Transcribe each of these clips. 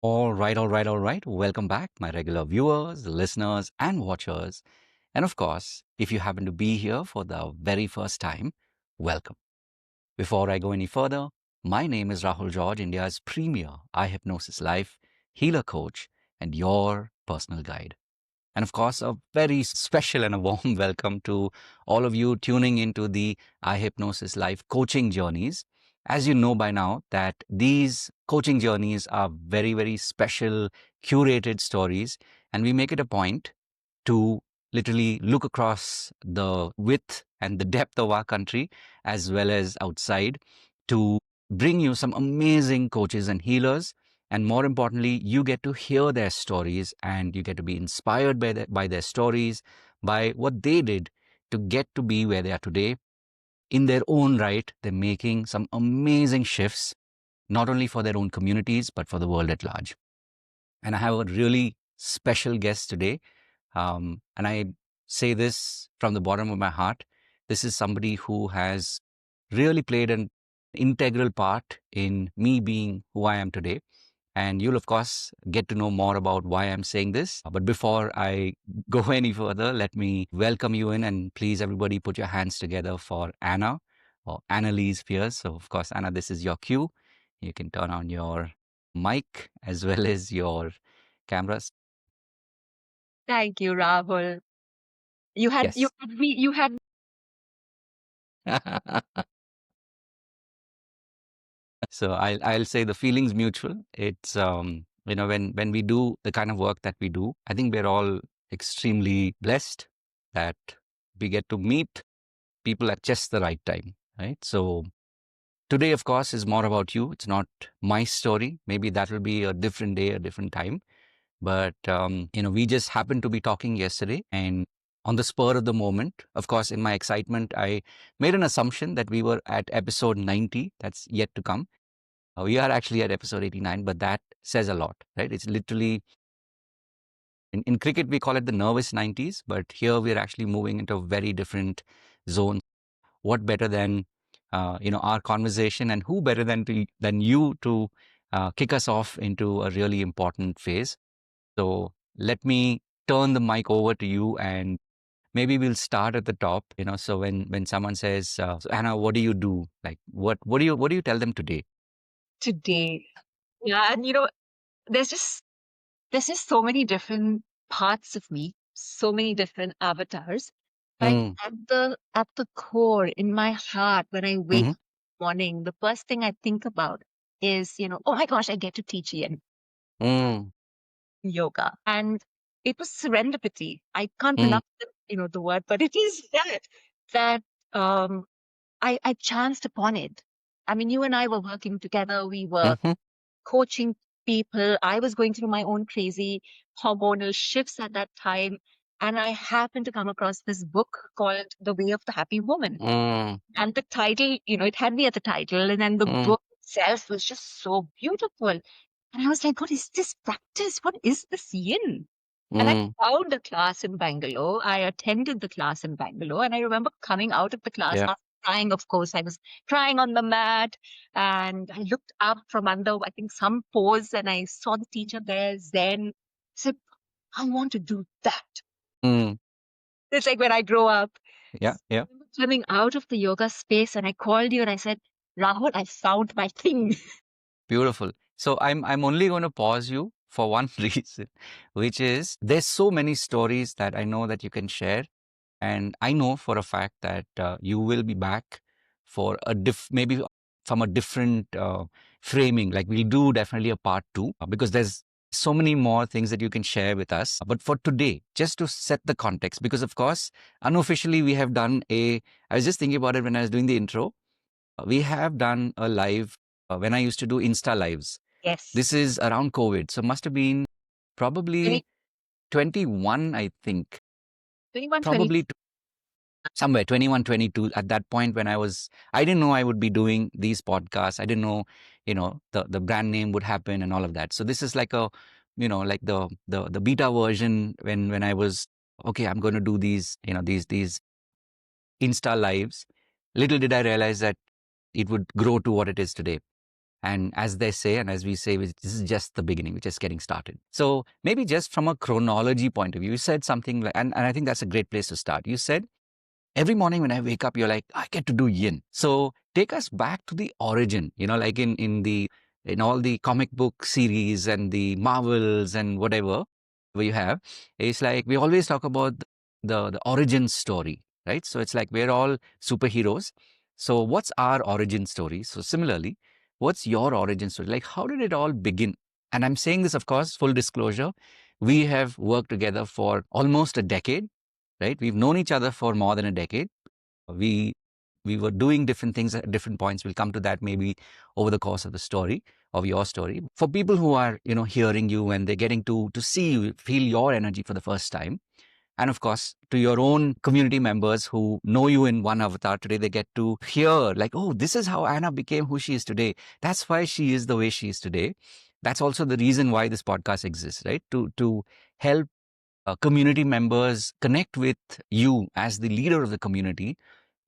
All right. Welcome back, my regular viewers, listeners, and watchers. And of course, if you happen to be here for the very first time, welcome. Before I go any further, my name is Rahul George, India's premier iHypnosis life healer coach and your personal guide. And of course, a very special and a warm welcome to all of you tuning into the iHypnosis life coaching journeys. As you know by now, that these coaching journeys are very, very special, curated stories. And we make it a point to literally look across the width and the depth of our country, as well as outside, to bring you some amazing coaches and healers. And more importantly, you get to hear their stories and you get to be inspired by their stories, by what they did to get to be where they are today. In their own right, they're making some amazing shifts, not only for their own communities, but for the world at large. And I have a really special guest today. And I say this from the bottom of my heart. This is somebody who has really played an integral part in me being who I am today. And you'll, of course, get to know more about why I'm saying this. But before I go any further, let me welcome you in. And please, everybody, put your hands together for Anna or Annelise Piers. So, of course, Anna, this is your cue. You can turn on your mic as well as your cameras. Thank you, Rahul. You had Yes. me. You had So I'll say the feeling's mutual. It's when we do the kind of work that we do, I think we're all extremely blessed that we get to meet people at just the right time, right? So today, of course, is more about you. It's not my story. Maybe that will be a different day, a different time. But we just happened to be talking yesterday, and on the spur of the moment, of course, in my excitement, I made an assumption that we were at episode 90. That's yet to come. We are actually at episode 89, but that says a lot, right? It's literally, in cricket, we call it the nervous 90s, but here we're actually moving into a very different zone. What better than, our conversation, and who better than you to kick us off into a really important phase? So let me turn the mic over to you, and maybe we'll start at the top. So when someone says, so Anna, what do you do? Like, what do you tell them today? today. Yeah, and there's just so many different parts of me, so many different avatars. But Mm, at the core, in my heart, when I wake mm-hmm, up in the morning, the first thing I think about is, oh my gosh, I get to teach Yin mm, yoga. And it was serendipity. I can't mm, pronounce the word, but it is that um I chanced upon it. I mean, you and I were working together. We were mm-hmm, coaching people. I was going through my own crazy hormonal shifts at that time. And I happened to come across this book called The Way of the Happy Woman. mm, And the title, it had me at the title. And then the mm, book itself was just so beautiful. And I was like, what is this practice? What is this yin? And I mm. found a class in Bangalore. I attended the class in Bangalore, and I remember coming out of the class, Yeah. not crying, of course. I was crying on the mat, and I looked up from under, I think, some pose, and I saw the teacher there, Zen. Said, I want to do that. Mm, It's like when I grow up. yeah. I Yeah. remember coming out of the yoga space, and I called you and I said, Rahul, I found my thing. Beautiful. So I'm only going to pause you for one reason, which is there's so many stories that I know that you can share, and I know for a fact that you will be back for maybe from a different framing. Like we'll do definitely a part two because there's so many more things that you can share with us. But for today, just to set the context, because of course, unofficially we have done I was just thinking about it when I was doing the intro. We have done a live when I used to do Insta lives. Yes. This is around COVID, so must have been probably 20, 21, I think. 21, 20. Probably somewhere 21, 22. At that point when I didn't know I would be doing these podcasts. I didn't know, the brand name would happen and all of that. So this is like like the beta version when I was, okay, I'm going to do these, these Insta lives. Little did I realize that it would grow to what it is today. And as they say, and as we say, this is just the beginning. We're just getting started. So maybe just from a chronology point of view, you said something like, and I think that's a great place to start. You said, every morning when I wake up, you're like, I get to do yin. So take us back to the origin, like in all the comic book series and the Marvels and whatever you have. It's like we always talk about the origin story, right? So it's like we're all superheroes. So what's our origin story? So similarly, what's your origin story? Like, how did it all begin? And I'm saying this, of course, full disclosure. We have worked together for almost a decade, right? We've known each other for more than a decade. We we were doing different things at different points. We'll come to that maybe over the course of the story, of your story. For people who are, hearing you and they're getting to see you, feel your energy for the first time. And of course, to your own community members who know you in one avatar today, they get to hear like, oh, this is how Anna became who she is today. That's why she is the way she is today. That's also the reason why this podcast exists, right? To help community members connect with you as the leader of the community,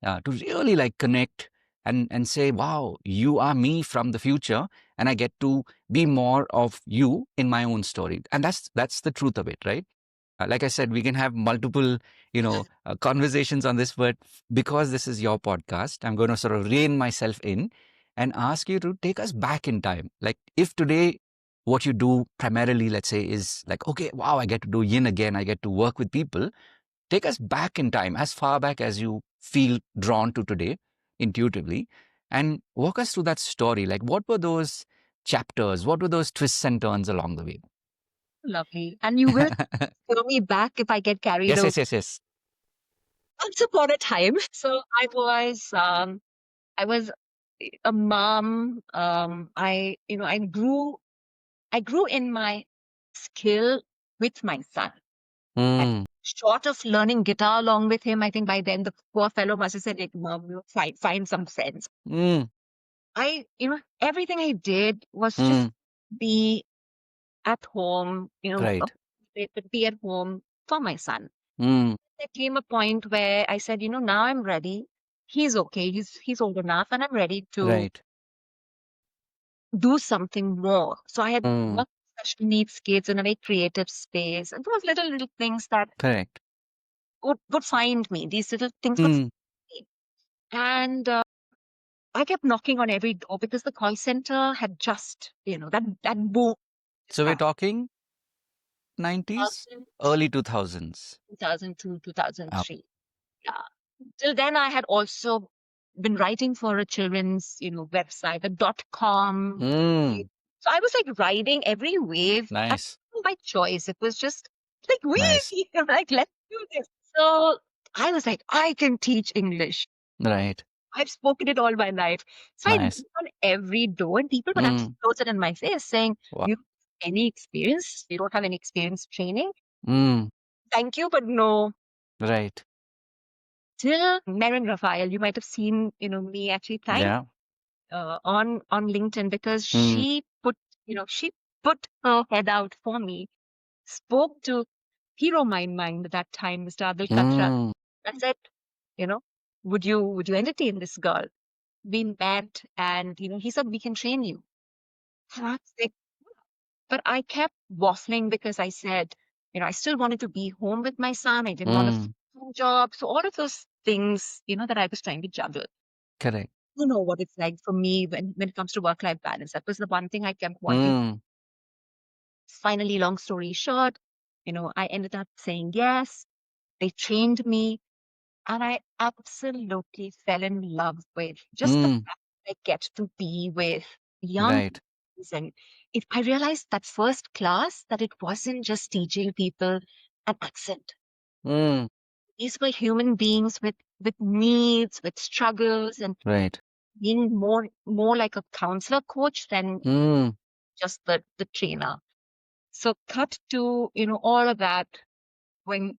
to really like connect and say, wow, you are me from the future, and I get to be more of you in my own story. And that's the truth of it, right? Like I said, we can have multiple, conversations on this, but because this is your podcast, I'm going to sort of rein myself in and ask you to take us back in time. Like, if today what you do primarily, let's say, is like, okay, wow, I get to do yin again, I get to work with people. Take us back in time, as far back as you feel drawn to today, intuitively, and walk us through that story. Like, what were those chapters? What were those twists and turns along the way? Lovely. And you will throw me back if I get carried Yes, away. yes, yes, yes. Once upon a time. So I was a mom. I grew in my skill with my son. And Mm, short of learning guitar along with him, I think by then the poor fellow must have said, like, Mom, find some sense. mm, Everything I did was just mm. be at home, Right. but be at home for my son. Mm, There came a point where I said, now I'm ready. He's okay. He's old enough, and I'm ready to right. do something more. So I had Mm, worked with special needs kids in a very creative space, and those little things that correct. would find me. These little things would Mm. find me. And I kept knocking on every door because the call center had just, that boom So we're started. talking 90s, early 2000s. 2002, Oh. 2003. Yeah. Till then, I had also been writing for a children's, website, a .com. Mm, So I was like riding every wave and nice, by choice. It was just like, nice. we, like, let's do this. So I was like, I can teach English. Right, I've spoken it all my life. So I knocked nice. on every door, and people would actually Mm, close it in my face saying, wow. you have any experience? You don't have any experience training? Mm, Thank you, but no. right. Till Marin Raphael, you might have seen, me actually thank Yeah. on LinkedIn because Mm, she put her head out for me, spoke to hero my mind at that time, Mr. Adil Katra. mm, I said, you know, would you entertain this girl? We met, and he said we can train you. And I was like, but I kept waffling because I said, I still wanted to be home with my son. I didn't want a mm, full-time job. So all of those things, that I was trying to juggle. correct. You know what it's like for me when it comes to work-life balance. That was the one thing I kept wanting. Mm, Finally, long story short, I ended up saying yes. They trained me, and I absolutely fell in love with just the mm, fact that I get to be with young right. kids. And I realized that first class that it wasn't just teaching people an accent. Mm, These were human beings with needs, with struggles, and right. being more like a counselor coach than Mm, just the trainer. So cut to, all of that, when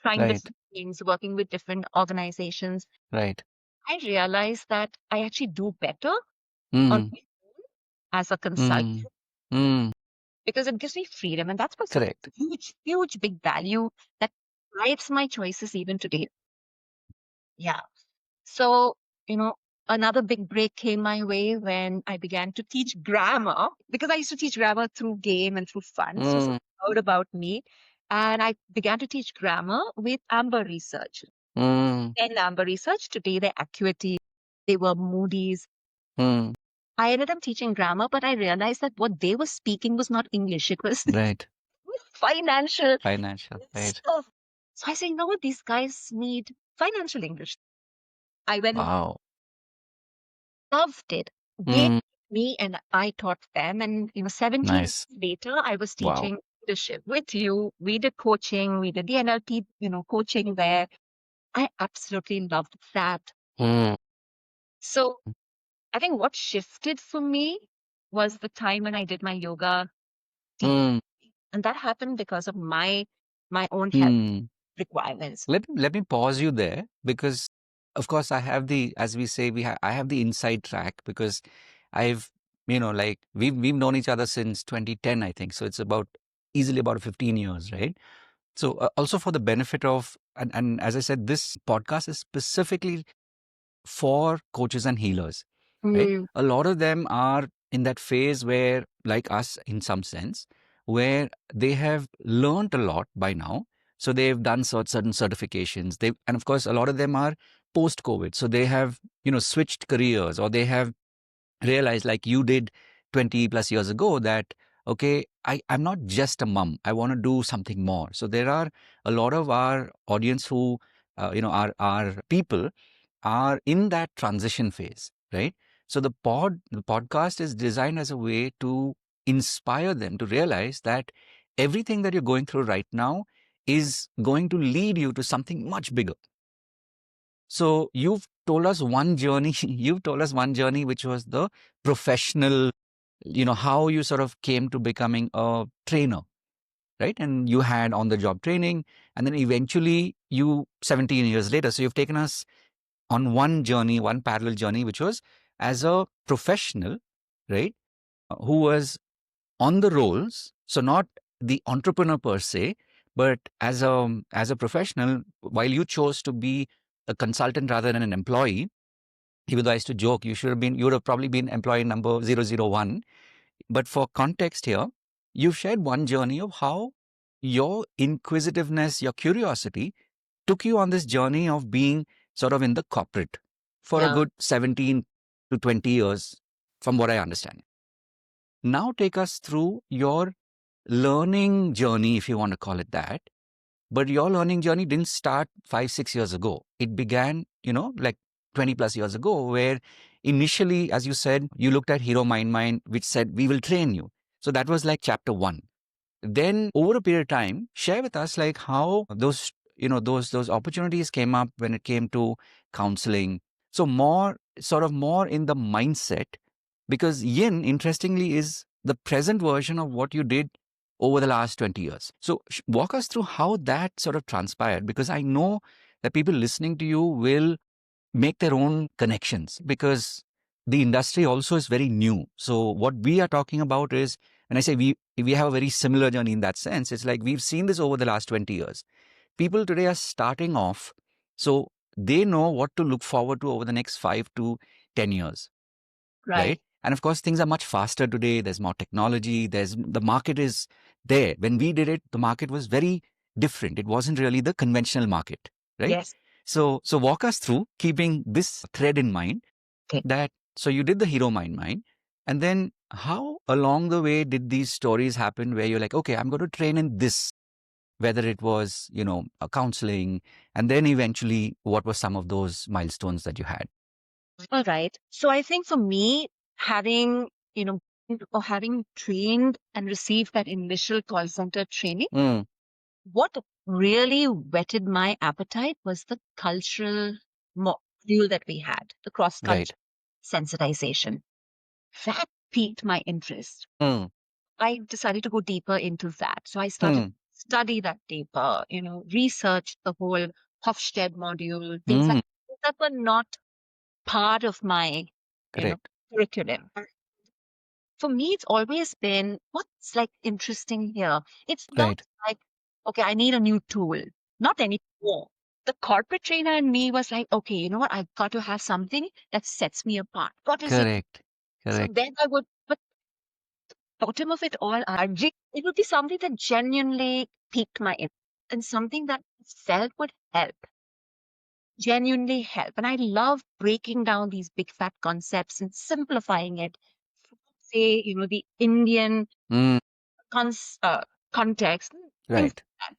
trying right. different things, working with different organizations, Right. I realized that I actually do better on Mm, my own as a mm, consultant mm, because it gives me freedom. And that's what's a correct. huge, huge big value that guides my choices even today. Yeah. So, another big break came my way when I began to teach grammar, because I used to teach grammar through game and through fun. So Mm, someone heard about me, and I began to teach grammar with Amber Research. mm, And Amber Research, today they're Acuity, they were Moody's. mm. I ended up teaching grammar, but I realized that what they were speaking was not English. It was Right. financial Financial. Right. stuff. So I say, you know what? These guys need financial English. I went and Wow. loved it. They Mm, taught me and I taught them. And 17 years nice. later, I was Wow. teaching leadership with you. We did coaching. We did the NLP, coaching there. I absolutely loved that. Mm, So I think what shifted for me was the time when I did my yoga deep. mm, And that happened because of my own health mm. requirements. Let me pause you there because, of course, I have the, as we say, I have the inside track because I've, like we've known each other since 2010, I think. So it's about easily about 15 years, right? So also for the benefit of, and as I said, this podcast is specifically for coaches and healers, right? Mm, A lot of them are in that phase where, like us in some sense, where they have learned a lot by now. So they've done certain certifications. And of course, a lot of them are post COVID. So they have, switched careers, or they have realized, like you did 20 plus years ago, that, okay, I'm not just a mom. I want to do something more. So there are a lot of our audience who, are people are in that transition phase, right? So the podcast is designed as a way to inspire them to realize that everything that you're going through right now is going to lead you to something much bigger. So you've told us one journey, you've told us one journey, which was the professional, how you sort of came to becoming a trainer, right? And you had on the job training, and then eventually 17 years later, so you've taken us on one journey, one parallel journey, which was as a professional, right? Who was on the roles, so not the entrepreneur per se, but as a professional, while you chose to be a consultant rather than an employee, even though I used to joke, you would have probably been employee number 001. But for context here, you've shared one journey of how your inquisitiveness, your curiosity took you on this journey of being sort of in the corporate for a yeah. good 17 to 20 years, from what I understand. Now take us through your learning journey, if you want to call it that. But your learning journey didn't start 5, 6 years ago. It began, like 20 plus years ago, where initially, as you said, you looked at Hero Mind, which said, we will train you. So that was like chapter one. Then over a period of time, share with us like how those opportunities came up when it came to counseling. So more in the mindset, because yin, interestingly, is the present version of what you did over the last 20 years. So walk us through how that sort of transpired, because I know that people listening to you will make their own connections, because the industry also is very new. So what we are talking about is, when I say we have a very similar journey in that sense, it's like we've seen this over the last 20 years. People today are starting off, so they know what to look forward to over the next 5 to 10 years, Right. right? And of course, things are much faster today. There's more technology. The market is there. When we did it, the market was very different. It wasn't really the conventional market, right? Yes. So walk us through, keeping this thread in mind, Okay. that so you did the Hero Mind, and then how along the way did these stories happen where you're like, okay, I'm going to train in this, whether it was, a counseling, and then eventually what were some of those milestones that you had? All right. So I think for me, having, you know, or having trained and received that initial call center training, Mm, what really whetted my appetite was the cultural module that we had, the cross right. cultural sensitization. That piqued my interest. Mm, I decided to go deeper into that. So I started mm, to study that deeper, research the whole Hofstede module, things like mm, that were not part of my, you know, correct. curriculum. For me, it's always been what's like interesting here. It's not Right. like, okay, I need a new tool, not anymore. The corporate trainer in me was like, okay, you know what? I've got to have something that sets me apart. What is it? Correct. So Correct. then I would, but bottom of it all, RG, it would be something that genuinely piqued my interest and something that I felt would help, genuinely help. And I love breaking down these big fat concepts and simplifying it. Say, the Indian Mm, cons- uh, context, things right. like that.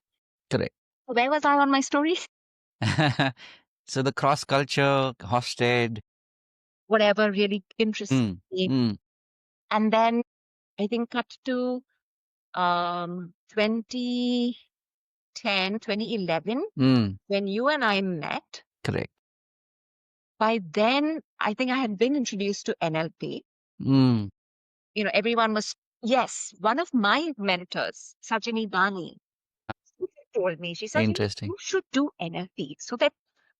Correct. So where was I on my story? So the cross culture, hosted. Whatever really interests Mm, me. mm, And then I think cut to 2010, 2011, mm, when you and I met. correct. By then, I think I had been introduced to NLP. Mm, Everyone was, yes, one of my mentors, Sajini Dani, told me, she said, interesting. you should do NLP. So that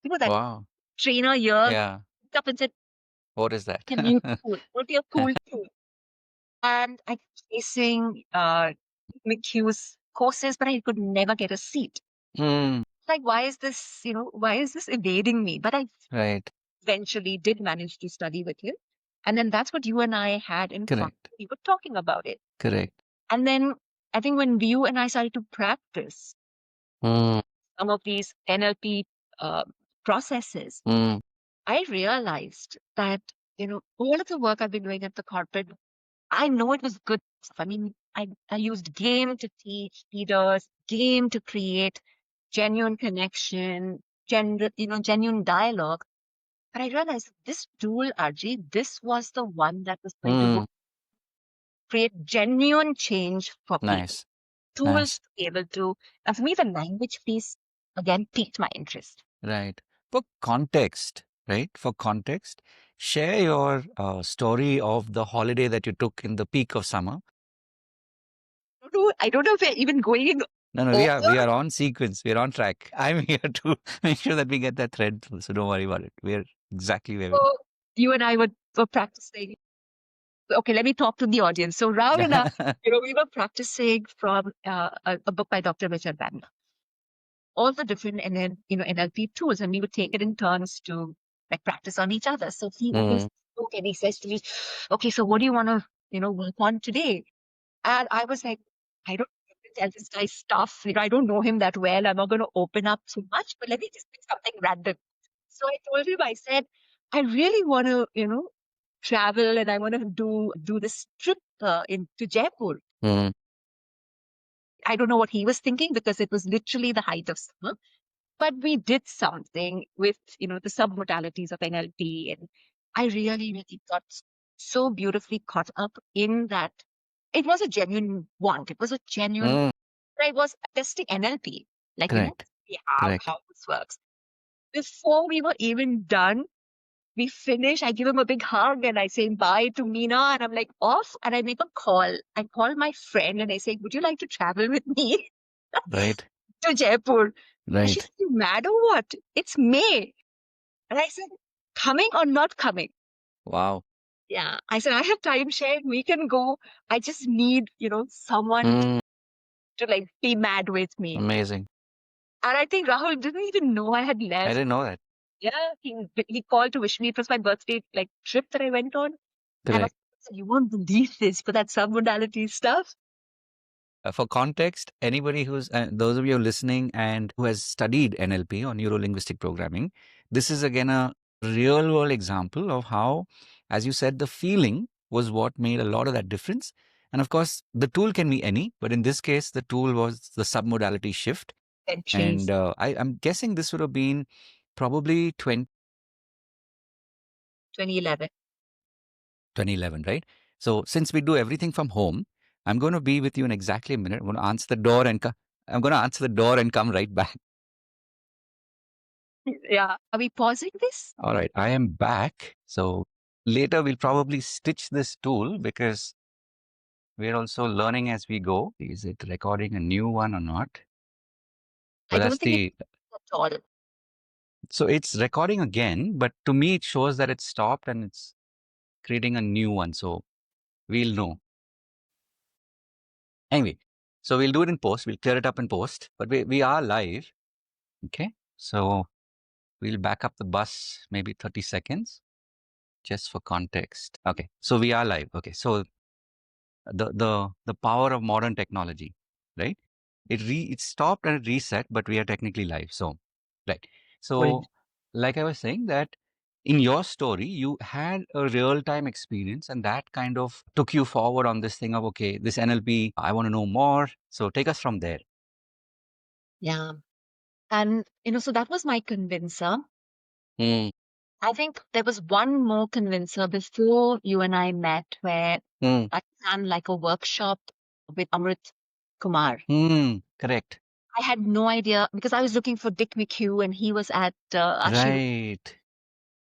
Wow. trainer here Yeah. picked up and said, What is that? a new tool, will be a cool tool. And I kept chasing McHugh's courses, but I could never get a seat. Mm, Like, why is this evading me? But I right. eventually did manage to study with him. And then that's what you and I had in common. Correct. We were talking about it. Correct. And then I think when you and I started to practice Mm, some of these NLP uh, processes, mm, I realized that, all of the work I've been doing at the corporate, I know it was good stuff. I mean, I used game to teach leaders, game to create genuine connection, genuine dialogue. But I realized this tool, RG, this was the one that was going to mm. create genuine change for people. Nice. Tools Nice. to be able to, and for me, the language piece again piqued my interest. Right. For context, right? For context, share your story of the holiday that you took in the peak of summer. I don't know if we're even going in No, no, we order. are on sequence. We're on track. I'm here to make sure that we get that thread through. So don't worry about it. We're exactly where So you and I were practicing. Okay, let me talk to the audience. So Rahul and I, we're. we were practicing from a book by Dr. Richard Bandler, all the different NLP tools, and we would take it in turns to like practice on each other. So he opens Mm, the book and he says to me, "Okay, so what do you want to work on today?" And I was like, "I don't tell this guy stuff. I don't know him that well. I'm not going to open up too much, but let me just pick something random." So I told him, I said, "I really want to travel and I want to do this trip into Jaipur." mm, I don't know what he was thinking because it was literally the height of summer. But we did something with, the submodalities of NLP. And I really, really got so beautifully caught up in that. It was a genuine want. It was a genuine, mm. I was testing NLP, like, Correct. see Correct. how this works. Before we were even done, we finish. I give him a big hug and I say bye to Meena and I'm like off and I make a call. I call my friend and I say, would you like to travel with me Right. to Jaipur? And she Right. said, you mad or what? It's May. And I said, coming or not coming? Wow. Yeah. I said, I have timeshare. We can go. I just need, someone Mm, to like be mad with me. amazing. And I think Rahul didn't even know I had I left. didn't know that. Yeah. He called to wish me. It was my birthday like trip that I went on. And I Correct. said, you won't believe this for that submodality stuff. For context, anybody who's, those of you listening and who has studied NLP or neuro linguistic programming, this is again a real world example of how, as you said, the feeling was what made a lot of that difference. And of course, the tool can be any, but in this case, the tool was the submodality shift. Centuries. And I'm guessing this would have been probably 2011. 2011, right? So since we do everything from home, I'm going to be with you in exactly a minute. I'm going to answer the door and I'm going to answer the door and come right back. Yeah. Are we pausing this? All right, I am back. So later we'll probably stitch this tool because we're also learning as we go. Is it recording a new one or not? I Well, that's don't think it's the, at all. so it's recording again, but to me it shows that it stopped and it's creating a new one. So we'll know. Anyway, so we'll do it in post. We'll clear it up in post, but we are live. Okay. So we'll back up the bus maybe 30 seconds just for context. Okay, so we are live. Okay, so the power of modern technology, right? It stopped and it reset, but we are technically live. So, right. Right. So, like I was saying that in your story, you had a real time experience, and that kind of took you forward on this thing of okay, this NLP, I want to know more. So, take us from there. Yeah. And, so that was my convincer. Mm, I think there was one more convincer before you and I met where mm, I ran like a workshop with Amrit Kumar. correct. I had no idea because I was looking for Dick McHugh and he was at Asheville. Right.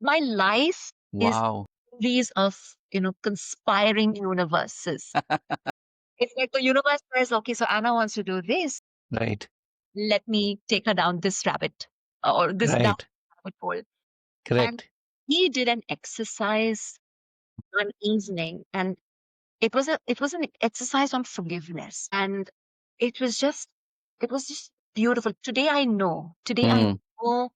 My life is Wow. series of, conspiring universes. It's like the universe says, okay, so Anna wants to do this. Right. Let me take her down this rabbit or this down Right. rabbit hole. And Correct. he did an exercise one evening, and it was an exercise on forgiveness, and it was just it was just beautiful. Today I Mm, know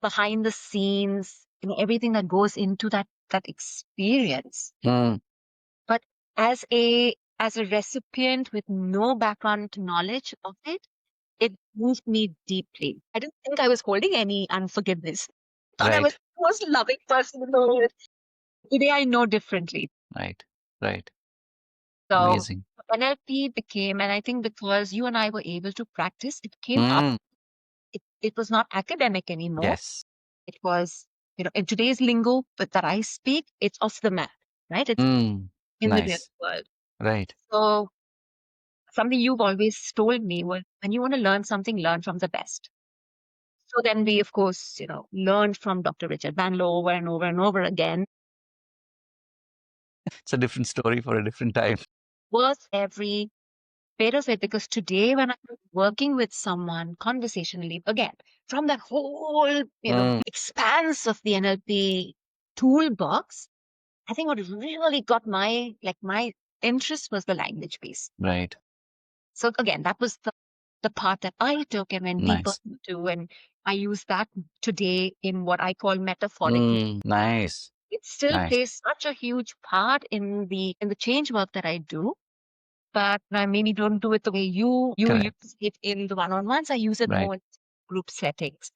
behind the scenes, everything that goes into that experience. mm, But as a recipient with no background knowledge of it, it moved me deeply. I didn't think I was holding any unforgiveness. Thought I was right. the most loving person in the world. Today I know differently. Right. Right. So Amazing. NLP became, and I think because you and I were able to practice, it came up. Mm, It was not academic anymore. yes. It was, in today's lingo but that I speak, it's off the mat, right? It's in the real Nice. world. Right. So something you've always told me was when you want to learn something, learn from the best. So then we, of course, learned from Dr. Richard Banlow over and over and over again. It's a different story for a different time. Worth every bit of it because today when I'm working with someone conversationally, again, from that whole, Mm, expanse of the NLP toolbox, I think what really got my interest was the language piece. right. So again, that was the part that I took and went deeper Nice. into, and I use that today in what I call metaphorically. Nice. It still Nice. plays such a huge part in the change work that I do, but I maybe don't do it the way you Correct. use it in the one-on-ones. I use it Right. more in group settings.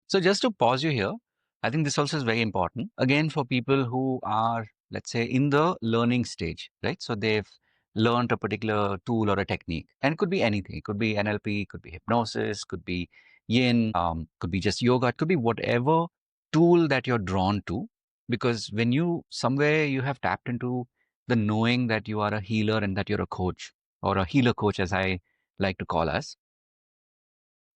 So just to pause you here, I think this also is very important. Again, for people who are, let's say, in the learning stage, right? So they've learned a particular tool or a technique, and it could be anything. It could be NLP, could be hypnosis, could be Yin, could be just yoga, it could be whatever tool that you're drawn to. Because when you somewhere you have tapped into the knowing that you are a healer and that you're a coach or a healer coach, as I like to call us,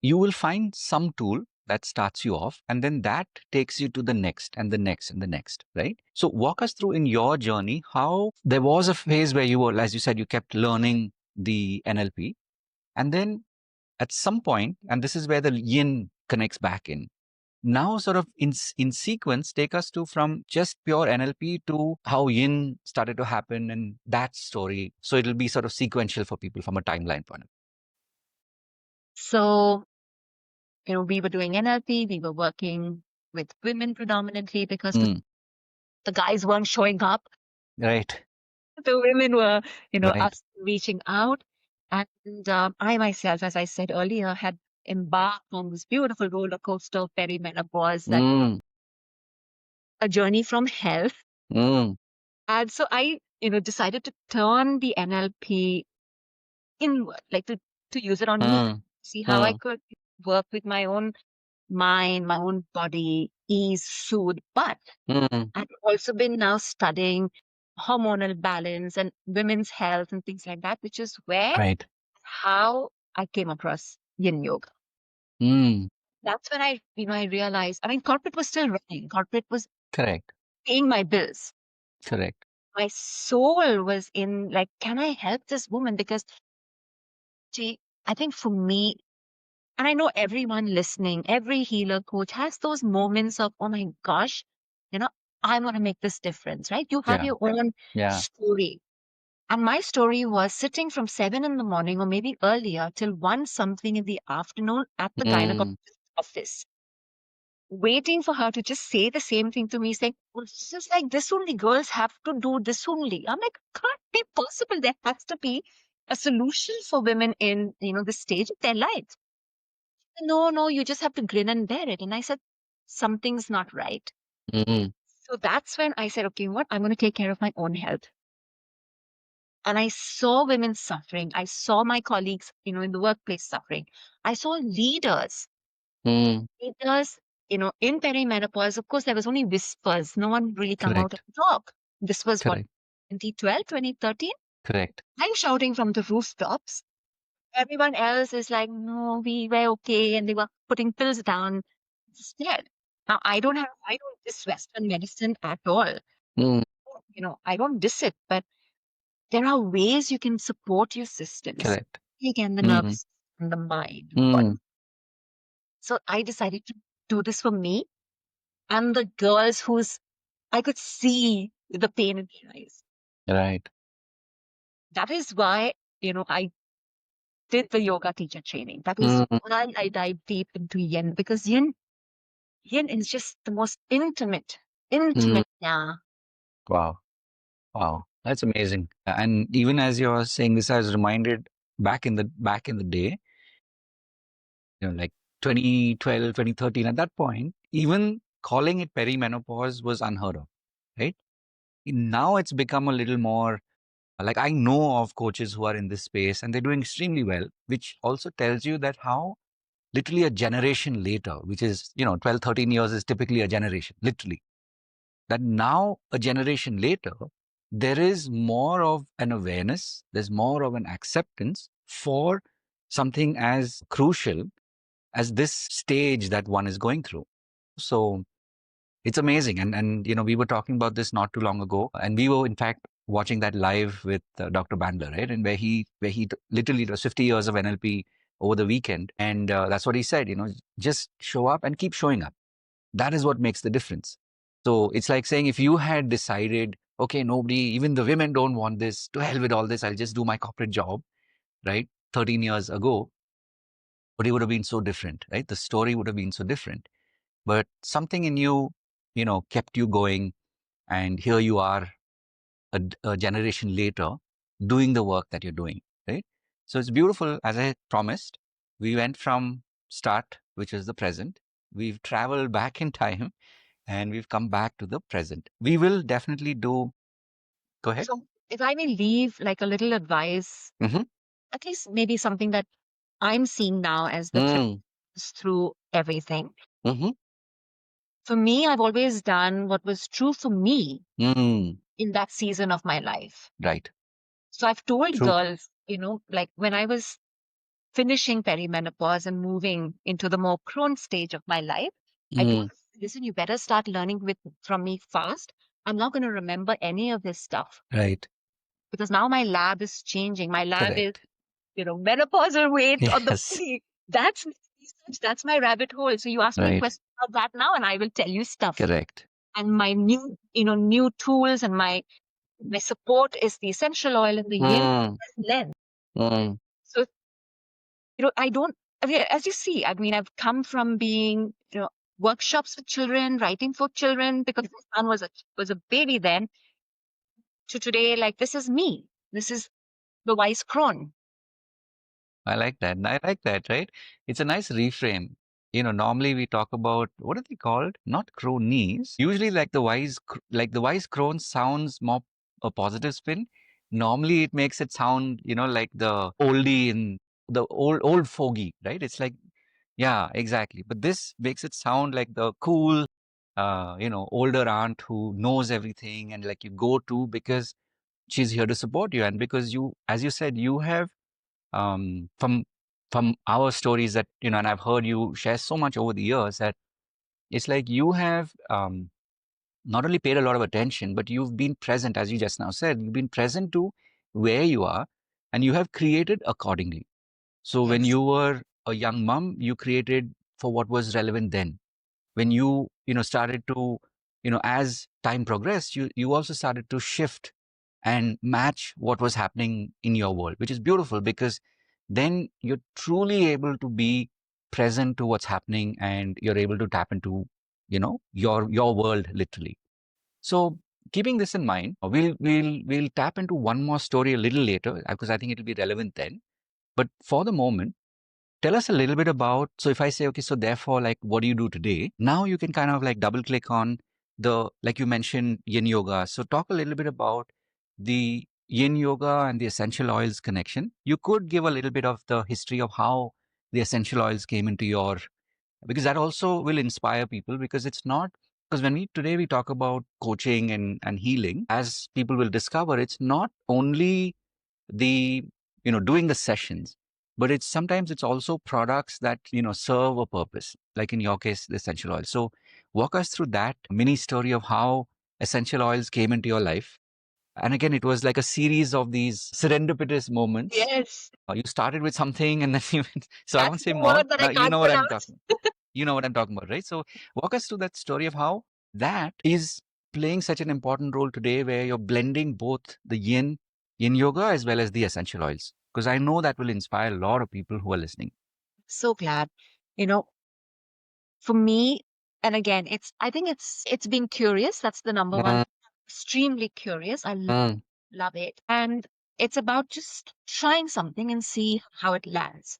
you will find some tool that starts you off and then that takes you to the next and the next and the next, right? So walk us through in your journey how there was a phase where you were, as you said, you kept learning the NLP, and then at some point, and this is where the yin connects back in, now sort of in sequence take us to from just pure NLP to how yin started to happen and that story, so it'll be sort of sequential for people from a timeline point of So, we were doing NLP, we were working with women predominantly because view. the guys weren't showing up. Right. The women were, Right. us reaching out. And I myself, as I said earlier, had embarked on this beautiful roller coaster of perimenopause, that Mm, a journey from hell. mm, And so I, decided to turn the NLP inward, like to use it on me, mm, see how I mm, could work with my own mind, my own body, ease, soothe. But mm. I've also been now studying hormonal balance and women's health and things like that, which is where Right. how I came across Yin Yoga. Mm. That's when I realized, I mean, corporate was still running. Corporate was Correct. paying my bills. Correct. My soul was in like, can I help this woman? Because I think for me, and I know everyone listening, every healer coach has those moments of, oh my gosh, you know, I want to make this difference, right? You have Yeah. your own Yeah. story. And my story was sitting from 7 in the morning or maybe earlier till 1 something in the afternoon at the gynecologist Mm. office, waiting for her to just say the same thing to me, saying, well, this is like this only, girls have to do this only. I'm like, can't be possible. There has to be a solution for women in, this stage of their life. No, no, you just have to grin and bear it. And I said, something's not right. Mm, So that's when I said, okay, what? I'm going to take care of my own health. And I saw women suffering. I saw my colleagues, in the workplace suffering. I saw mm, leaders, in perimenopause. Of course, there was only whispers. No one really come out and correct. talk. This was what, Correct. 2012, 2013? Correct. I'm shouting from the rooftops. Everyone else is like, no, we were okay. And they were putting pills down instead. Now, I don't diss Western medicine at all. Mm, I don't diss it, but there are ways you can support your systems, correct. again, the Mm, nervous system, the mind, the body. mm, So I decided to do this for me and the girls whose I could see the pain in their eyes. right. That is why, I did the yoga teacher training. That is Mm, why I dived deep into yin, because yin is just the most intimate, mm, yeah. wow. Wow. That's amazing. And even as you're saying this, I was reminded back in the day, like 2012, 2013, at that point, even calling it perimenopause was unheard of, right? Now it's become a little more like I know of coaches who are in this space and they're doing extremely well, which also tells you that how literally a generation later, which is, 12, 13 years is typically a generation, literally, that now a generation later, there is more of an awareness, there's more of an acceptance for something as crucial as this stage that one is going through. So it's amazing. And we were talking about this not too long ago. And we were, in fact, watching that live with Dr. Bandler, right? And where he literally does 50 years of NLP over the weekend. And that's what he said, just show up and keep showing up. That is what makes the difference. So it's like saying if you had decided, okay, nobody, even the women don't want this, to hell with all this, I'll just do my corporate job, right? 13 years ago, but it would have been so different, right? The story would have been so different. But something in you, kept you going. And here you are a generation later doing the work that you're doing, right? So it's beautiful. As I promised, we went from start, which is the present. We've traveled back in time and we've come back to the present. We will definitely do. Go ahead. So if I may leave like a little advice, Mm-hmm. at least maybe something that I'm seeing now as the thread Mm, through everything. mm-hmm. For me, I've always done what was true for me Mm, in that season of my life. right. So I've told True. girls, like when I was finishing perimenopause and moving into the more crone stage of my life, I told Mm, them, listen, you better start learning from me fast. I'm not going to remember any of this stuff right. because now my lab is changing. My lab is, Correct. menopausal weight on the Yes. body. That's research. That's my rabbit hole. So you ask me a Right. question about that now, and I will tell you stuff. Correct. And my new tools and my support is the essential oil and the yin Mm, lens. mm, So I don't. I mean, as you see, I mean, I've come from being workshops with children, writing for children because my son was a baby then, to today. Like this is me. This is the wise crone. I like that. I like that, right? It's a nice reframe. Normally we talk about what are they called? Not cronies. Usually, like the wise crone sounds more a positive spin. Normally, it makes it sound, like the oldie in the old fogey, right? It's like, yeah, exactly. But this makes it sound like the cool, older aunt who knows everything and like you go to because she's here to support you and because you, as you said, you have from our stories that and I've heard you share so much over the years that it's like you have not only paid a lot of attention but you've been present, as you just now said, you've been present to where you are and you have created accordingly. So when Yes. you were a young mom, you created for what was relevant then. When you started to as time progressed, you also started to shift and match what was happening in your world, which is beautiful because then you're truly able to be present to what's happening and you're able to tap into, your world literally. So keeping this in mind, we'll tap into one more story a little later because I think it'll be relevant then. But for the moment, tell us a little bit about, so if I say, okay, so therefore, like, what do you do today? Now you can kind of like double click on like you mentioned, Yin Yoga. So talk a little bit about the Yin Yoga and the essential oils connection. You could give a little bit of the history of how the essential oils came into your, because that also will inspire people, because it's not, because when we talk about coaching and healing, as people will discover, it's not only the doing the sessions, but it's sometimes it's also products that serve a purpose, like in your case the essential oil. So walk us through that mini story of how essential oils came into your life. And again, it was like a series of these serendipitous moments. Yes, You started with something and then you went, so I that's won't say the more. word that I Now you can't know what I'm pronounce. talking you know what I'm talking about, right? So walk us through that story of how that is playing such an important role today, where you're blending both the yin yoga as well as the essential oils, because I know that will inspire a lot of people who are listening. So glad. You know, for me, and again, I think it's being curious. That's the number one. Extremely curious. I love it. And it's about just trying something and see how it lands.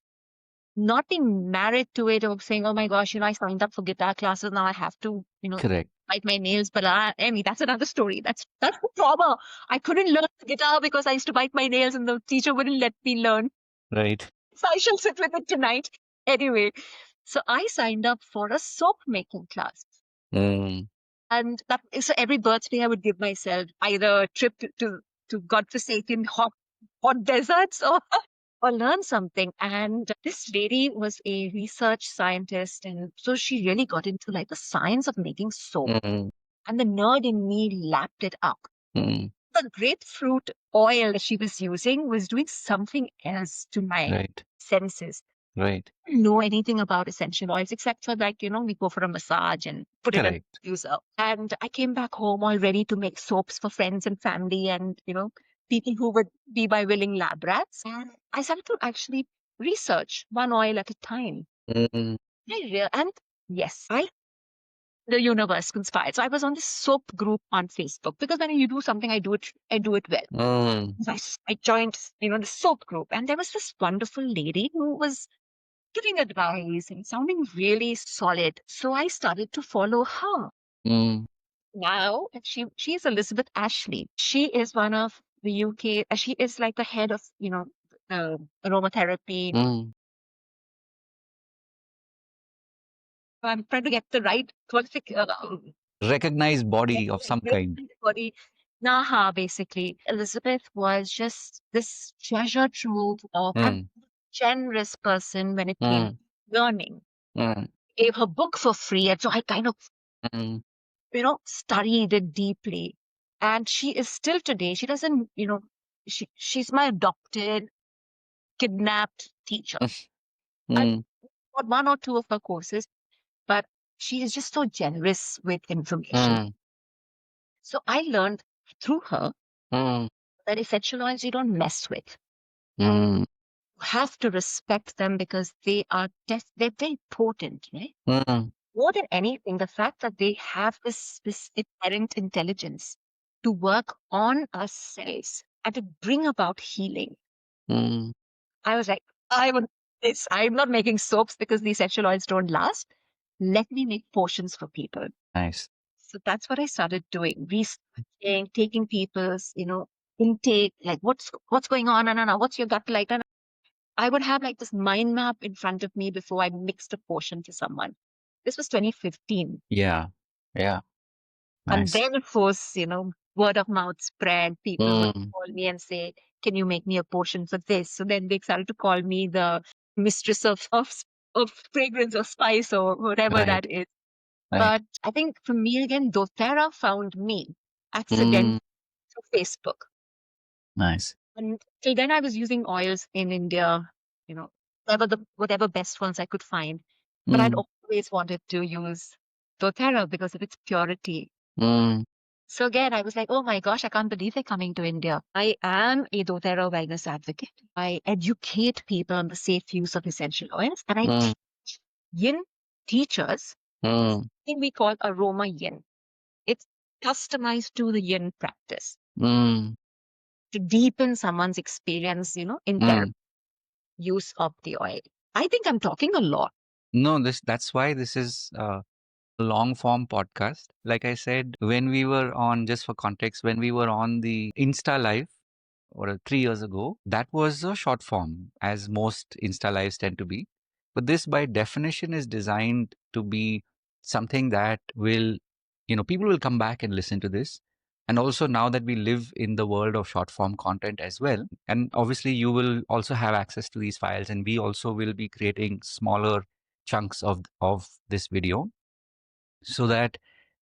Not being married to it or saying, oh my gosh, I signed up for guitar classes. Now I have to, Correct. bite my nails. But Amy, that's another story. That's the trauma. I couldn't learn guitar because I used to bite my nails and the teacher wouldn't let me learn. Right. So I shall sit with it tonight. Anyway, so I signed up for a soap making class. Mm. And so every birthday I would give myself either a trip to godforsaken hot deserts or learn something. And this lady was a research scientist. And so she really got into like the science of making soap. And the nerd in me lapped it up. The grapefruit oil that she was using was doing something else to my Right. senses. Right. I don't know anything about essential oils except for like, we go for a massage and put it in Correct. the diffuser. And I came back home all ready to make soaps for friends and family and, people who would be my willing lab rats. And I started to actually research one oil at a time. And yes, the universe conspired. So I was on this soap group on Facebook because when you do something, I do it well. So I joined, the soap group, and there was this wonderful lady who was giving advice and sounding really solid. So I started to follow her. Now, and she's Elizabeth Ashley. She is one of the UK. She is like the head of aromatherapy. I'm trying to get the right Recognized body of some kind. body. Naha, basically. Elizabeth was just this treasure trove of a generous person when it came to learning. Gave her book for free, and so I kind of, studied it deeply. And she is still today. She doesn't, she's my adopted, kidnapped teacher. I got one or two of her courses, but she is just so generous with information. So I learned through her that essential oils you don't mess with. You have to respect them because they're very potent, right? More than anything, the fact that they have this inherent intelligence to work on ourselves and to bring about healing. I was like, I'm not making soaps because the essential oils don't last. Let me make potions for people. Nice. So that's what I started doing, researching, taking people's, intake, like what's going on, and what's your gut like. And I would have like this mind map in front of me before I mixed a potion to someone. This was 2015. Yeah. Yeah. And Nice. then, of course, word of mouth spread. People would call me and say, can you make me a potion for this? So then they started to call me the mistress of fragrance or spice or whatever Right. that is. Right. But I think for me, again, doTERRA found me accidentally through Facebook. Nice. And till then, I was using oils in India, whatever best ones I could find. But I'd always wanted to use doTERRA because of its purity. So again, I was like, oh my gosh, I can't believe they're coming to India. I am a doTERRA wellness advocate. I educate people on the safe use of essential oils, and I teach Yin teachers, Mm, thing we call aroma yin. It's customized to the yin practice mm, to deepen someone's experience, in therapy mm. use of the oil. I think I'm talking a lot. No, that's why this is a long form podcast. Like I said, when we were on, just for context, when we were on the Insta Live or 3 years ago, that was a short form, as most Insta Lives tend to be. But this, by definition, is designed to be something that will, people will come back and listen to this. And also, now that we live in the world of short form content as well, and obviously, you will also have access to these files, and we also will be creating smaller chunks of this video so that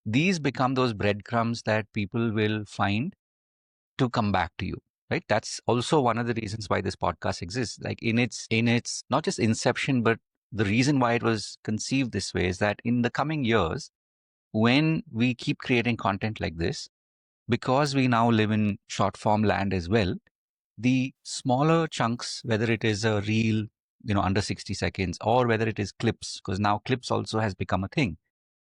these become those breadcrumbs that people will find to come back to you, right? That's also one of the reasons why this podcast exists. Like in its not just inception, but the reason why it was conceived this way is that in the coming years, when we keep creating content like this, because we now live in short form land as well, the smaller chunks, whether it is a reel, under 60 seconds, or whether it is clips, because now clips also has become a thing.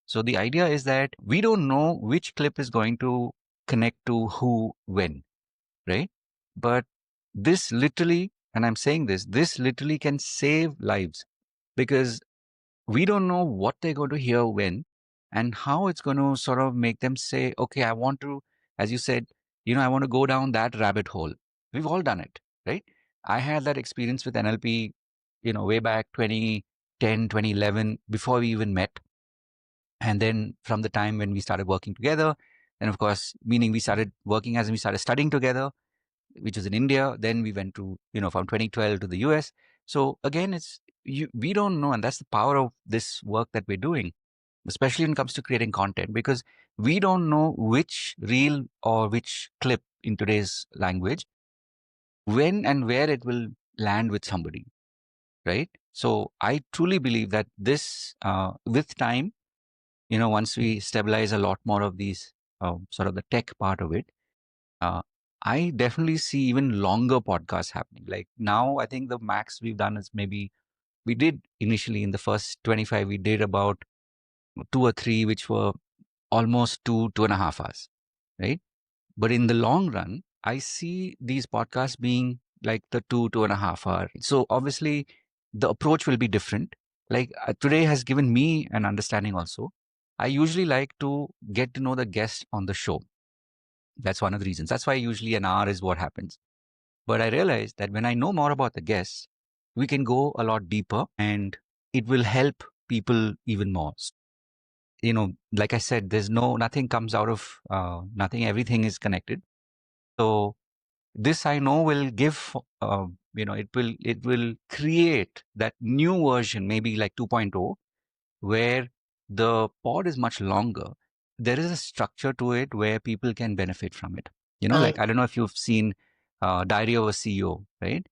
So the idea is that we don't know which clip is going to connect to who when, right? But this literally, and I'm saying this literally can save lives, because we don't know what they're going to hear when and how it's going to sort of make them say, okay, I want to, as you said, I want to go down that rabbit hole. We've all done it, right? I had that experience with NLP, way back 2010, 2011, before we even met. And then from the time when we started working together, and of course, meaning we started working as we started studying together, which was in India. Then we went to, from 2012 to the US. So again, we don't know. And that's the power of this work that we're doing, especially when it comes to creating content, because we don't know which reel or which clip in today's language, when and where it will land with somebody, right? So I truly believe that this, with time, once we stabilize a lot more of these, sort of the tech part of it, uh, I definitely see even longer podcasts happening. Like now, I think the max we've done is maybe we did initially in the first 25, we did about 2 or 3, which were almost 2.5 hours, right? But in the long run, I see these podcasts being like the 2.5 hour. So obviously, the approach will be different. Like today has given me an understanding also. I usually like to get to know the guest on the show. That's one of the reasons. That's why usually an hour is what happens. But I realized that when I know more about the guests, we can go a lot deeper and it will help people even more. Like I said, nothing comes out of nothing, everything is connected. So this I know will give, it will create that new version, maybe like 2.0, where the pod is much longer. There is a structure to it where people can benefit from it. Like I don't know if you've seen Diary of a CEO, right?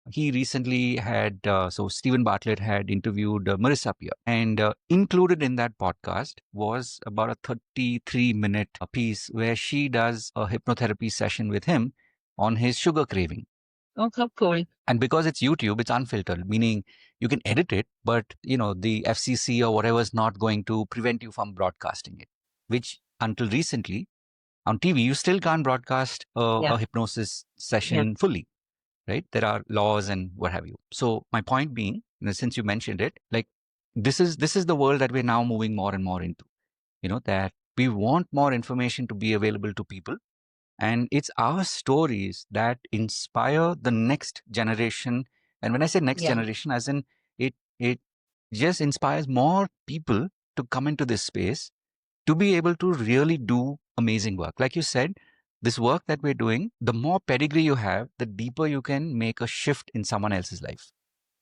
He recently had, so Stephen Bartlett had interviewed Marissa Peer, and included in that podcast was about a 33-minute piece where she does a hypnotherapy session with him on his sugar craving. Oh, how cool. And because it's YouTube, it's unfiltered, meaning you can edit it, but the FCC or whatever is not going to prevent you from broadcasting it, which until recently on TV, you still can't broadcast Yeah. a hypnosis Yeah. session fully, right? There are laws and what have you. So my point being, since you mentioned it, like this is the world that we're now moving more and more into, that we want more information to be available to people, and it's our stories that inspire the next generation. And when I say next Yeah. generation, as in it just inspires more people to come into this space, to be able to really do amazing work. Like you said, this work that we're doing, the more pedigree you have, the deeper you can make a shift in someone else's life,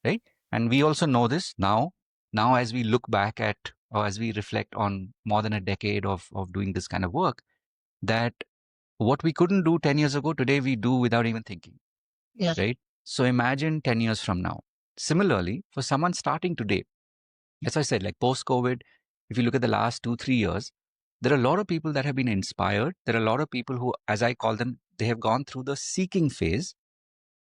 right? And we also know this now as we look back at, or as we reflect on more than a decade of doing this kind of work, that what we couldn't do 10 years ago, today we do without even thinking, Yeah. right? So imagine 10 years from now. Similarly, for someone starting today, that's why I said, like post COVID, if you look at the last 2, 3 years, there are a lot of people that have been inspired. There are a lot of people who, as I call them, they have gone through the seeking phase.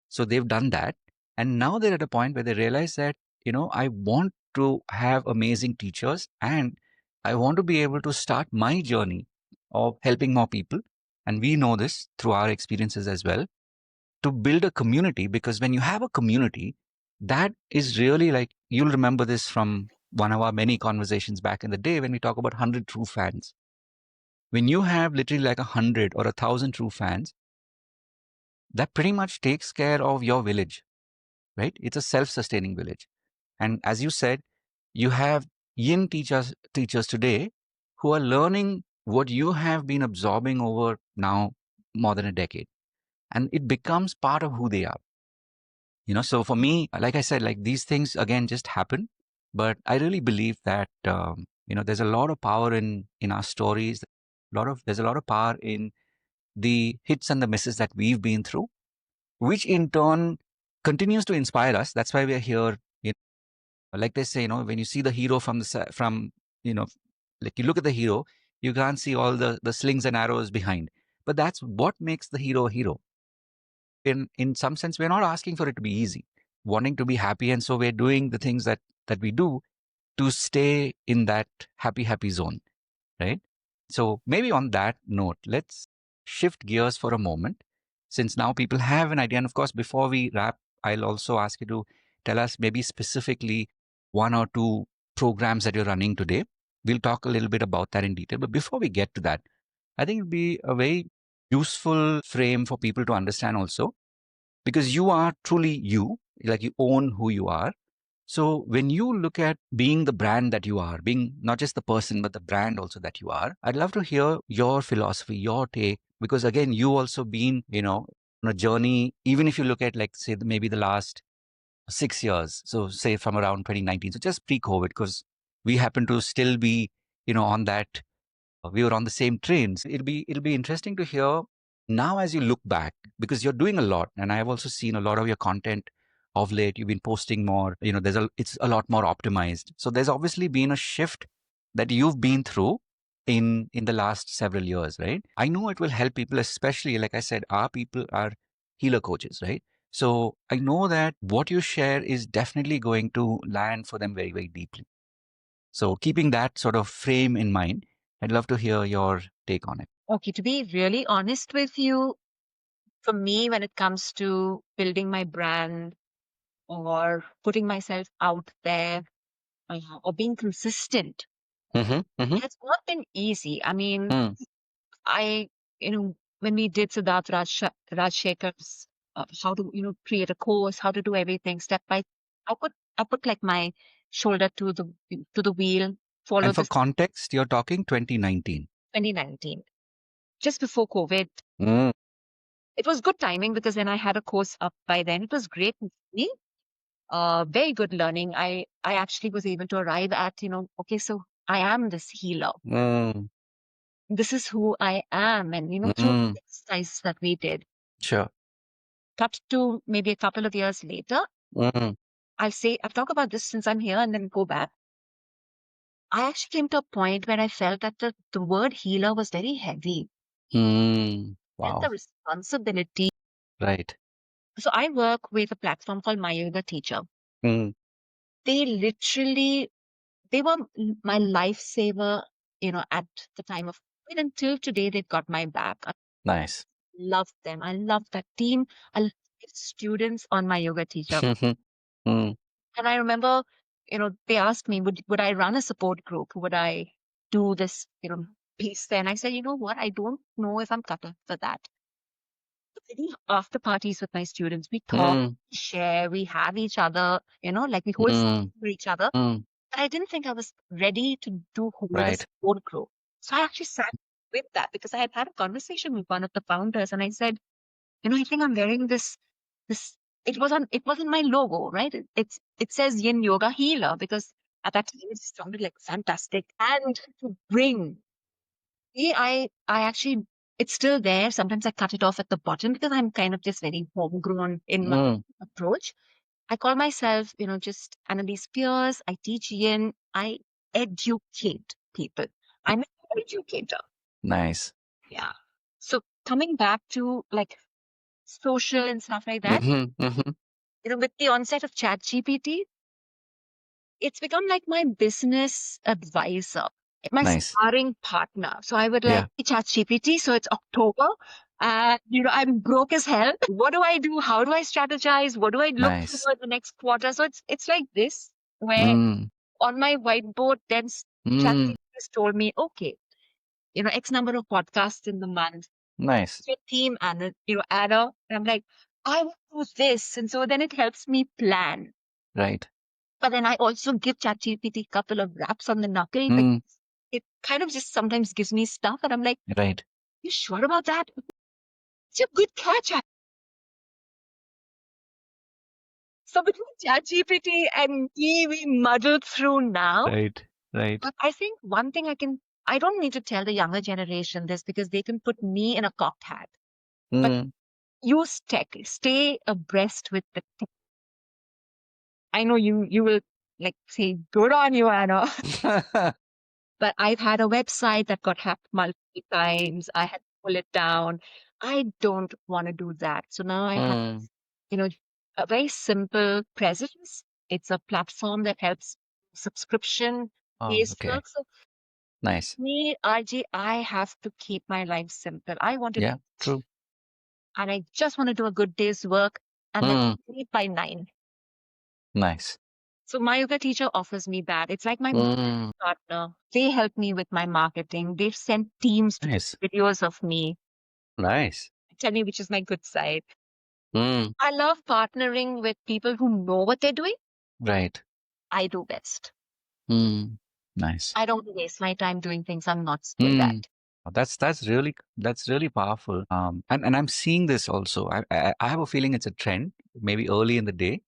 So they've done that. And now they're at a point where they realize that I want to have amazing teachers, and I want to be able to start my journey of helping more people. And we know this through our experiences as well, to build a community, because when you have a community, that is really like, you'll remember this from one of our many conversations back in the day when we talk about 100 true fans. When you have literally like 100 or 1,000 true fans, that pretty much takes care of your village, right? It's a self-sustaining village. And as you said, you have yin teachers today who are learning what you have been absorbing over now more than a decade. And it becomes part of who they are. So for me, like I said, like these things again just happen. But I really believe that there's a lot of power in our stories. There's a lot of power in the hits and the misses that we've been through, which in turn continues to inspire us. That's why we're here. Like they say, when you see the hero from you know, like you look at the hero, you can't see all the slings and arrows behind. But that's what makes the hero a hero. In some sense, we're not asking for it to be easy, wanting to be happy, and so we're doing the things that we do to stay in that happy zone, right? So maybe on that note, let's shift gears for a moment, since now people have an idea. And of course, before we wrap, I'll also ask you to tell us maybe specifically one or two programs that you're running today. We'll talk a little bit about that in detail. But before we get to that, I think it'd be a very useful frame for people to understand also, because you are truly you, like you own who you are. So when you look at being the brand that you are, being not just the person, but the brand also that you are, I'd love to hear your philosophy, your take, because again, you also been, on a journey, even if you look at like, say, maybe the last 6 years. So say from around 2019, so just pre-COVID, because we happen to still be, on that, we were on the same trains. It'll be interesting to hear now as you look back, because you're doing a lot, and I have also seen a lot of your content of late. You've been posting more. It's a lot more optimized. So there's obviously been a shift that you've been through in the last several years, right? I know it will help people, especially like I said, our people are healer coaches, right? So I know that what you share is definitely going to land for them very, very deeply. So keeping that sort of frame in mind, I'd love to hear your take on it. Okay, to be really honest with you, for me, when it comes to building my brand or putting myself out there, or being consistent, Mm-hmm. Mm-hmm. has not been easy. I mean, Mm. I, when we did Siddharth Rajshekhar's how to, create a course, how to do everything step by, I put like my shoulder to the wheel, follow And for this context, you're talking 2019. 2019, just before COVID. Mm. It was good timing because then I had a course up by then. It was great for me. Very good learning. I actually was able to arrive at, okay, so I am this healer. Mm. This is who I am. And, through Mm. the exercises that we did, Sure. cut to maybe a couple of years later, Mm. I'll talk about this since I'm here and then go back. I actually came to a point where I felt that the word healer was very heavy Mm. and the Wow. responsibility. Right. So I work with a platform called My Yoga Teacher. Mm. They literally, they were my lifesaver, at the time of COVID. Until today, they've got my back. I Nice. love them. I love that team. I love the students on My Yoga Teacher. Mm. And I remember, they asked me, would I run a support group? Would I do this, piece there? And I said, you know what? I don't know if I'm cut out for that. I do after parties with my students. We talk, Mm. share, we have each other, like we hold space Mm. for each other. Mm. But I didn't think I was ready to hold a Right. support group. So I actually sat with that because I had a conversation with one of the founders and I said, I think I'm wearing this, it wasn't my logo, right? It says Yin Yoga Healer because at that time it sounded like fantastic. And to bring, I actually, it's still there. Sometimes I cut it off at the bottom because I'm kind of just very homegrown in my Mm. approach. I call myself, just Annelise Piers. I teach yin. I educate people. I'm an educator. Nice. Yeah. So coming back to like social and stuff like that, Mm-hmm. Mm-hmm. with the onset of ChatGPT, it's become like my business advisor, my Nice. sparring partner. So I would Yeah. like ChatGPT. So it's October. I'm broke as hell. What do I do? How do I strategize? What do I look Nice. for the next quarter? So it's like this, where Mm. on my whiteboard, then Mm. ChatGPT has told me, okay, X number of podcasts in the month, Nice. your team, Anna, Anna. And I'm like, I will do this. And so then it helps me plan. Right. But then I also give ChatGPT a couple of raps on the knuckle because Mm. it kind of just sometimes gives me stuff. And I'm like, Right. you sure about that? It's a good catch. So between ChatGPT and me, we muddled through now. Right. Right. But I think one thing I don't need to tell the younger generation this because they can put me in a cocked hat. But Mm. use tech, stay abreast with the tech. I know you will like say, good on you, Anna. But I've had a website that got hacked multiple times. I had to pull it down. I don't want to do that. So now I have, Mm. you know, a very simple presence. It's a platform that helps subscription Oh, based okay. work. So Nice. me, RJ, I have to keep my life simple. I want to, Yeah. True. and I just want to do a good day's work and then Mm. sleep by 9. Nice. So my yoga teacher offers me that. It's like my Mm. partner. They help me with my marketing. They've sent teams to Nice. take videos of me. Nice. Tell me which is my good side. Mm. I love partnering with people who know what they're doing. Right. I do best. Mm. Nice. I don't waste my time doing things I'm not skilled at. Mm. That's really powerful. And I'm seeing this also. I have a feeling it's a trend, maybe early in the day,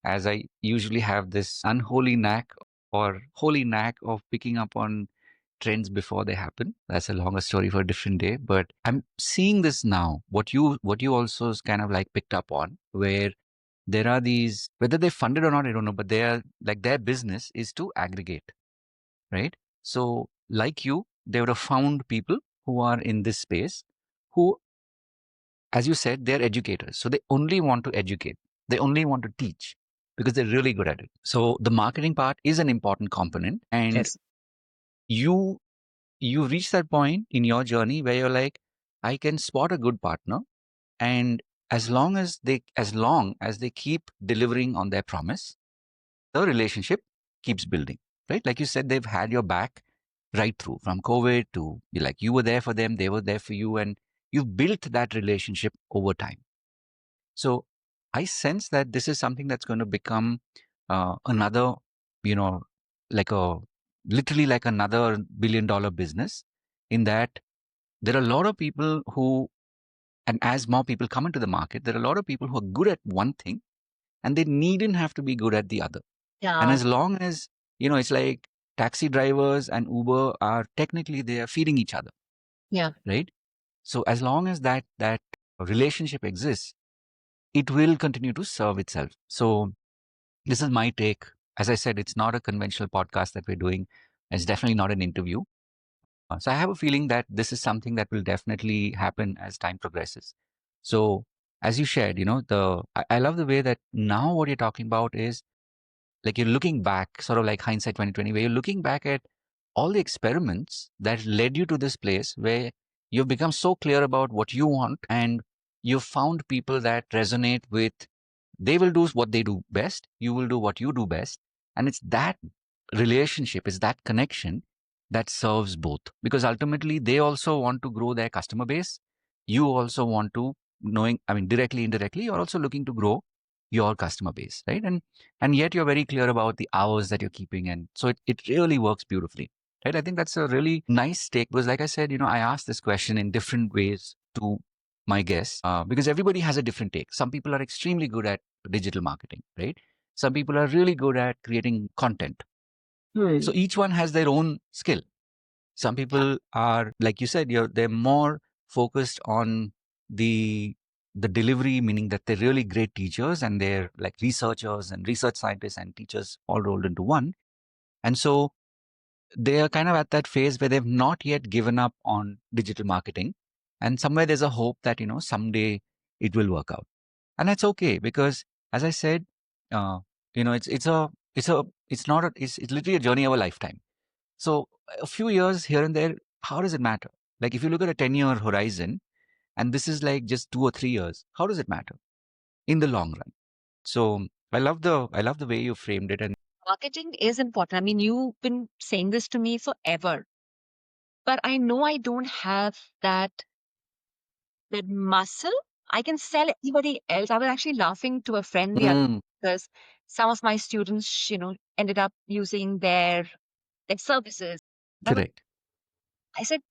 as I usually have this unholy knack or holy knack of picking up on trends before they happen. That's a longer story for a different day. But I'm seeing this now. What you also kind of like picked up on, where there are these, whether they funded or not, I don't know, but they are like their business is to aggregate, right? So, like you, they would have found people who are in this space who, as you said, they're educators. So they only want to educate, they only want to teach because they're really good at it. So the marketing part is an important component. And Yes. you you reach that point in your journey where you're like, I can spot a good partner, and as long as they keep delivering on their promise, the relationship keeps building, right? Like you said, they've had your back right through from COVID to, like, you were there for them, they were there for you, and you've built that relationship over time. So I sense that this is something that's going to become another, you know, like a literally like another $1 billion business, in that there are a lot of people who, and as more people come into the market, there are a lot of people who are good at one thing and they needn't have to be good at the other. And Yeah. as long as, it's like taxi drivers and Uber are technically, they are feeding each other, Yeah. right? So as long as that relationship exists, it will continue to serve itself. So this is my take. As I said, it's not a conventional podcast that we're doing. It's definitely not an interview. So I have a feeling that this is something that will definitely happen as time progresses. So as you shared, I love the way that now what you're talking about is like you're looking back, sort of like hindsight 2020, where you're looking back at all the experiments that led you to this place where you've become so clear about what you want, and you've found people that resonate with, they will do what they do best, you will do what you do best. And it's that relationship, it's that connection that serves both, because ultimately they also want to grow their customer base. You also want to, knowing, I mean, directly, indirectly, you're also looking to grow your customer base, right? And yet you're very clear about the hours that you're keeping. And so it really works beautifully, right? I think that's a really nice take, because like I said, I asked this question in different ways to my guests, because everybody has a different take. Some people are extremely good at digital marketing, right? Some people are really good at creating content. So Hmm. each one has their own skill. Some Yeah. people are, like you said, they're more focused on the the delivery, meaning that they're really great teachers and they're like researchers and research scientists and teachers all rolled into one. And so they are kind of at that phase where they've not yet given up on digital marketing. And somewhere there's a hope that, someday it will work out. And that's okay, because as I said, uh, it's literally a journey of a lifetime. So a few years here and there, how does it matter? Like if you look at a 10-year horizon, and this is like just 2 or 3 years, how does it matter in the long run? So I love the way you framed it. And Marketing is important. I mean, you've been saying this to me forever, but I know I don't have that muscle. I can sell anybody else. I was actually laughing to a friend the other mm, because some of my students, ended up using their services. correct. I said,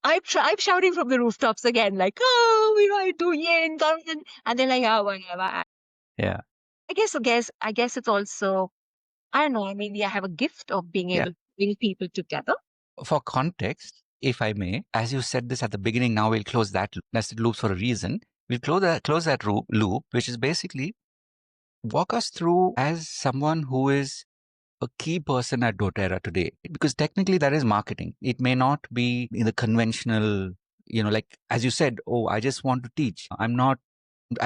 I'm shouting from the rooftops again, like, oh, I do yin, yin. And they're like, oh, whatever. Yeah. I guess it's also, I don't know, maybe I have a gift of being Yeah. able to bring people together. For context, if I may, as you said this at the beginning, now we'll close that nested loops for a reason. We'll close that loop, which is basically walk us through as someone who is a key person at doTERRA today, because technically that is marketing. It may not be in the conventional, like as you said, oh, I just want to teach. I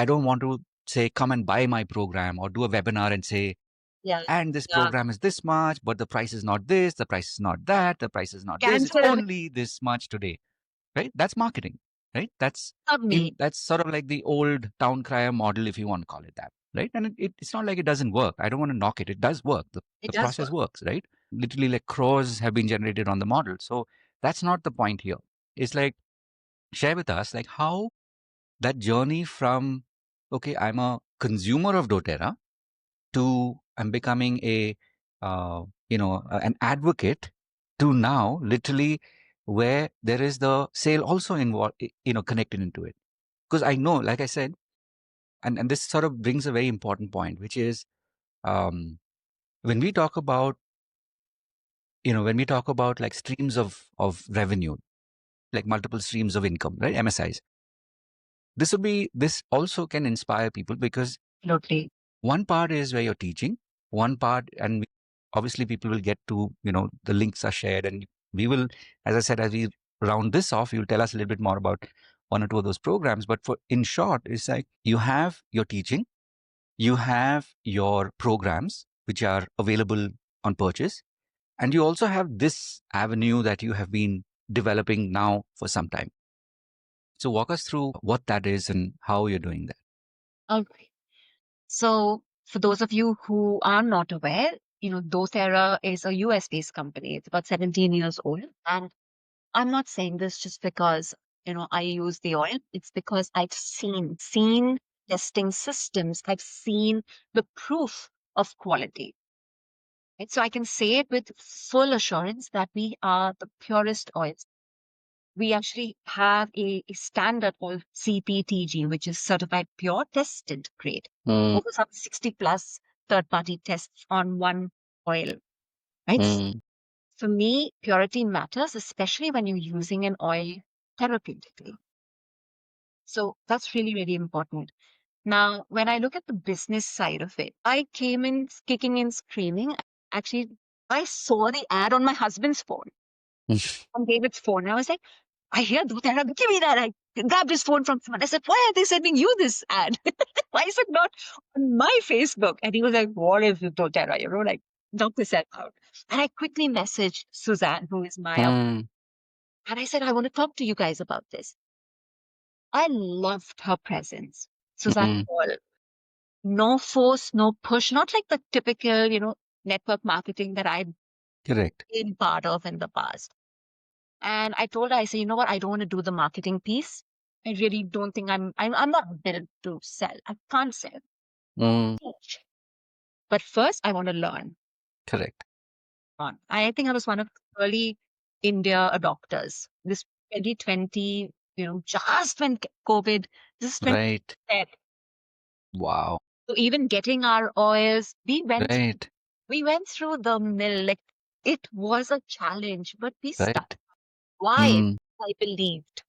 don't want to say, come and buy my program or do a webinar and say, Yeah. and this Yeah. program is this much, but the price is not this, the price is not that, the price is not this. It's Cancel. only this much today, right? That's marketing, right? Not me. That's sort of like the old town crier model, if you want to call it that, right? And it's not like it doesn't work. I don't want to knock it. It does work. It The does process work. works, right? Literally, like crores have been generated on the model. So that's not the point here. It's like, share with us, like how that journey from, okay, I'm a consumer of doTERRA to I'm becoming an advocate, to now literally where there is the sale also involved, connected into it. Because I know, like I said, and this sort of brings a very important point, which is, um, when we talk about, like streams of revenue, like multiple streams of income, right? MSIs. This also can inspire people, because Absolutely. one part is where you're teaching, one part, and obviously people will get to, the links are shared, and we will, as I said, as we round this off, you'll tell us a little bit more about one or two of those programs. But in short, it's like you have your teaching, you have your programs, which are available on purchase, and you also have this avenue that you have been developing now for some time. So walk us through what that is and how you're doing that. All right. So, for those of you who are not aware, doTERRA is a US-based company. It's about 17 years old. And I'm not saying this just because, I use the oil. It's because I've seen testing systems. I've seen the proof of quality. Right? So I can say it with full assurance that we are the purest oils. We actually have a standard called CPTG, which is certified pure tested grade. Mm, Over some 60 plus third party tests on one oil, right? mm, For me, purity matters, especially when you're using an oil therapeutically. So that's really, really important. Now, when I look at the business side of it, I came in kicking and screaming. Actually, I saw the ad on my husband's phone, on David's phone. And I was like, I hear doTERRA, give me that. I grabbed his phone from someone. I said, why are they sending you this ad? Why is it not on my Facebook? And he was like, what is doTERRA? Like, knock this out. And I quickly messaged Suzanne, who is my mm, and I said, I want to talk to you guys about this. I loved her presence. Suzanne mm, Paul. No force, no push, not like the typical, network marketing that I've correct. been part of in the past. And I told her, I said, you know what? I don't want to do the marketing piece. I really don't think I'm not built to sell. I can't sell. Mm, Teach. But first, I want to learn. correct. I think I was one of the early India adopters. This 2020, just when COVID, this is Right. 2010. Wow. So even getting our oils, Right. we went through the mill. Like it was a challenge, but we stuck. Right. Why? Mm, I believed.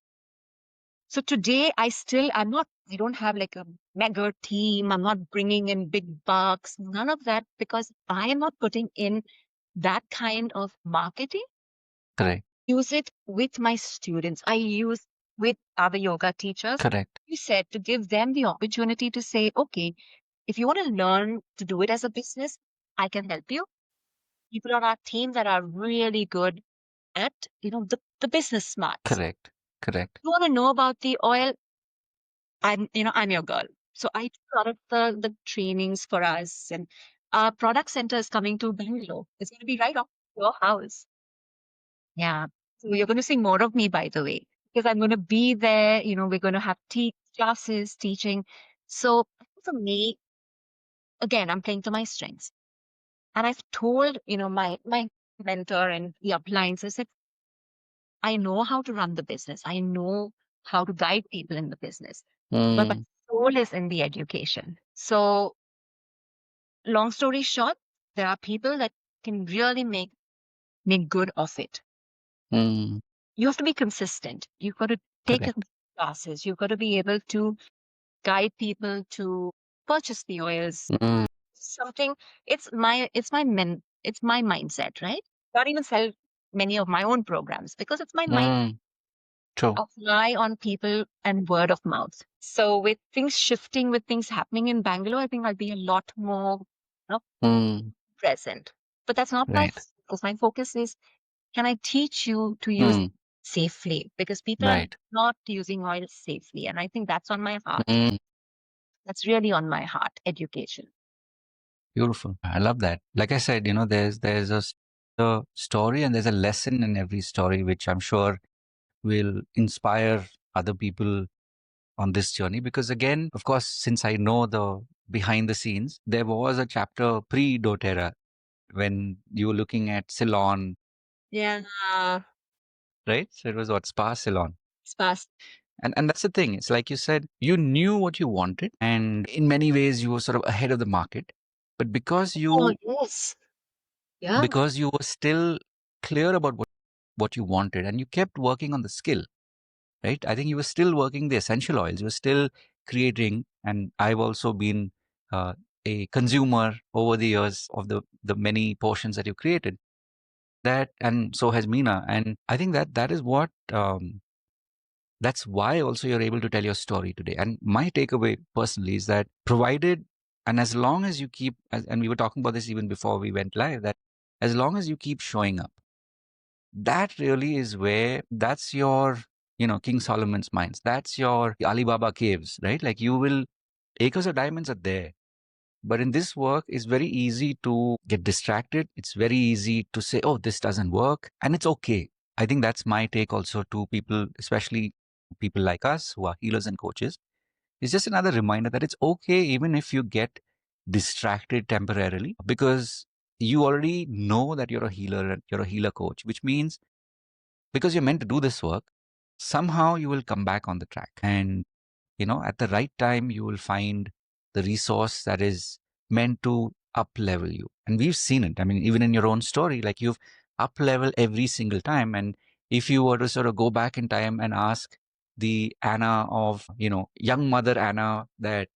So today I don't have like a mega team. I'm not bringing in big bucks, none of that, because I am not putting in that kind of marketing. correct. Use it with my students. I use with other yoga teachers. Correct. You said to give them the opportunity to say, okay, If you want to learn to do it as a business, I can help you. People on our team that are really good at, the business smarts. Correct. Correct. You want to know about the oil, I'm your girl. So I do a lot of the trainings for us, and our product center is coming to Bangalore. It's going to be right off your house. Yeah. So you're going to see more of me, by the way, because I'm going to be there. We're going to have classes, teaching. So for me, again, I'm playing to my strengths. And I've told, my mentor and the uplines, I said, I know how to run the business. I know how to guide people in the business, but my Mm, soul is in the education. So long story short, there are people that can really make good of it. mm, You have to be consistent. You've got to take correct. classes. You've got to be able to guide people to purchase the oils. Mm, Something it's my mindset, right? Not even sell many of my own programs because it's my mind mm, true. apply on people and word of mouth. So with things shifting, with things happening in Bangalore, I think I'll be a lot more Mm, present. But that's not my right. focus. My focus is, can I teach you to use Mm, safely? Because people are right. not using oil safely. And I think that's on my heart. Mm, That's really on my heart, education. beautiful. I love that. Like I said, there's a story and there's a lesson in every story, which I'm sure will inspire other people on this journey. Because again, of course, since I know the behind the scenes, there was a chapter pre doTERRA when you were looking at Ceylon, Yeah, right? So it was what Spa Ceylon. it's fast. And that's the thing. It's like you said, you knew what you wanted, and in many ways you were sort of ahead of the market. But Oh, yes. Yeah. because you were still clear about what you wanted and you kept working on the skill, right? I think you were still working the essential oils. You were still creating, and I've also been uh, a consumer over the years of the many portions that you created. That and so has Meena, and I think that is what that's why also you're able to tell your story today. And my takeaway personally is that provided and as long as you keep, and we were talking about this even before we went live, that as long as you keep showing up, that really is where that's your, King Solomon's mines. That's your Alibaba caves, right? Like you will, acres of diamonds are there. But in this work, it's very easy to get distracted. It's very easy to say, oh, this doesn't work. And it's okay. I think that's my take also to people, especially people like us who are healers and coaches. It's just another reminder that it's okay even if you get distracted temporarily because you already know that you're a healer and you're a healer coach, which means because you're meant to do this work, somehow you will come back on the track. And at the right time you will find the resource that is meant to up level you, and we've seen it. I mean, even in your own story, like you've up level every single time. And if you were to sort of go back in time and ask the Anna of young mother Anna that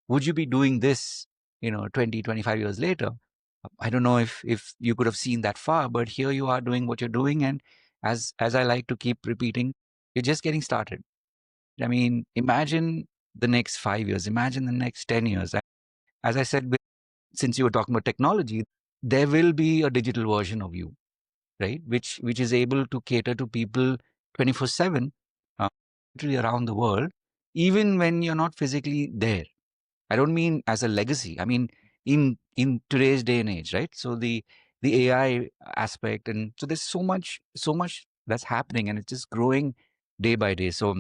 would you be doing this 20, 25 years later, I don't know if you could have seen that far, but here you are doing what you're doing. And as I like to keep repeating, you're just getting started. I mean, imagine the next 5 years, imagine the next 10 years. As I said, since you were talking about technology, there will be a digital version of you, right? Which is able to cater to people 24/7, literally around the world, even when you're not physically there. I don't mean as a legacy. I mean in today's day and age, right? So the AI aspect, and so there's so much that's happening, and it's just growing day by day. So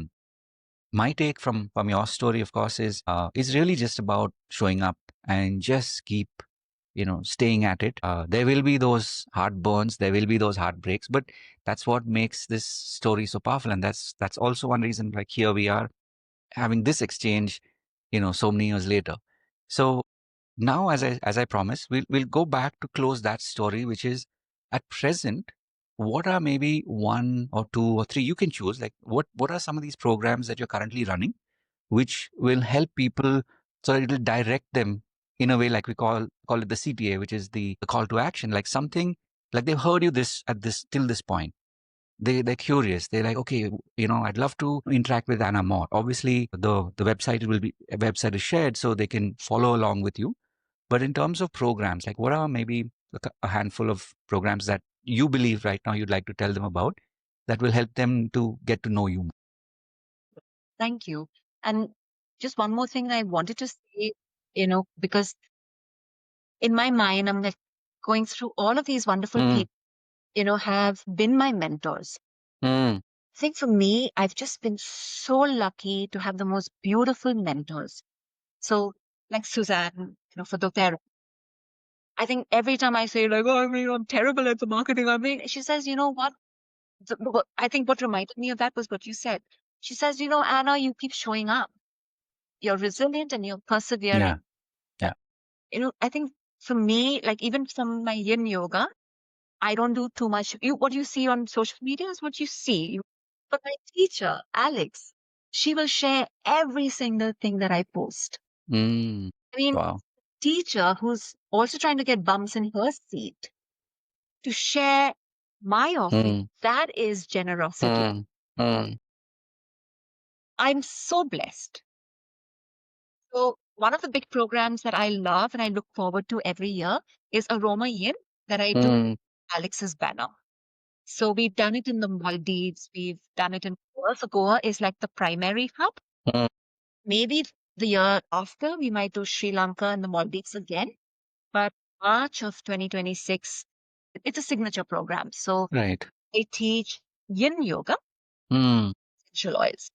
my take from your story, of course, is really just about showing up and just keep staying at it. There will be those heartburns, there will be those heartbreaks, but that's what makes this story so powerful, and that's also one reason. Like here we are having this exchange, so many years later. So now, as I promised, we'll go back to close that story, which is at present. What are maybe one or two or three you can choose? Like what are some of these programs that you're currently running, which will help people so that it'll direct them in a way like we call it the CTA, which is the call to action, like something like they've heard you this at this till this point, they're curious. They're like, okay, I'd love to interact with Anna more. Obviously, the website is shared, so they can follow along with you. But in terms of programs, like what are maybe a handful of programs that you believe right now you'd like to tell them about that will help them to get to know you more? Thank you. And just one more thing I wanted to say, because in my mind, I'm like going through all of these wonderful Mm, people, have been my mentors. mm, I think for me, I've just been so lucky to have the most beautiful mentors. So, like Suzanne, for doTERRA. I think every time I say like, oh, I'm terrible at the marketing, she says, you know what? I think what reminded me of that was what you said. She says, Anna, you keep showing up. You're resilient and you're yeah, persevering. yeah. I think for me, like even from my Yin Yoga, I don't do too much. What you see on social media is what you see. But my teacher, Alex, she will share every single thing that I post. Mm, I mean, wow. teacher who's also trying to get bumps in her seat to share my offering, Mm, that is generosity. mm, mm, I'm so blessed. So one of the big programs that I love and I look forward to every year is Aroma Yin that I do mm, Alex's banner. So we've done it in the Maldives, we've done it in Goa. So Goa is like the primary hub. mm, Maybe the year after we might do Sri Lanka and the Maldives again. But March of 2026, it's a signature program. So right. I teach Yin Yoga, Mm. essential oils.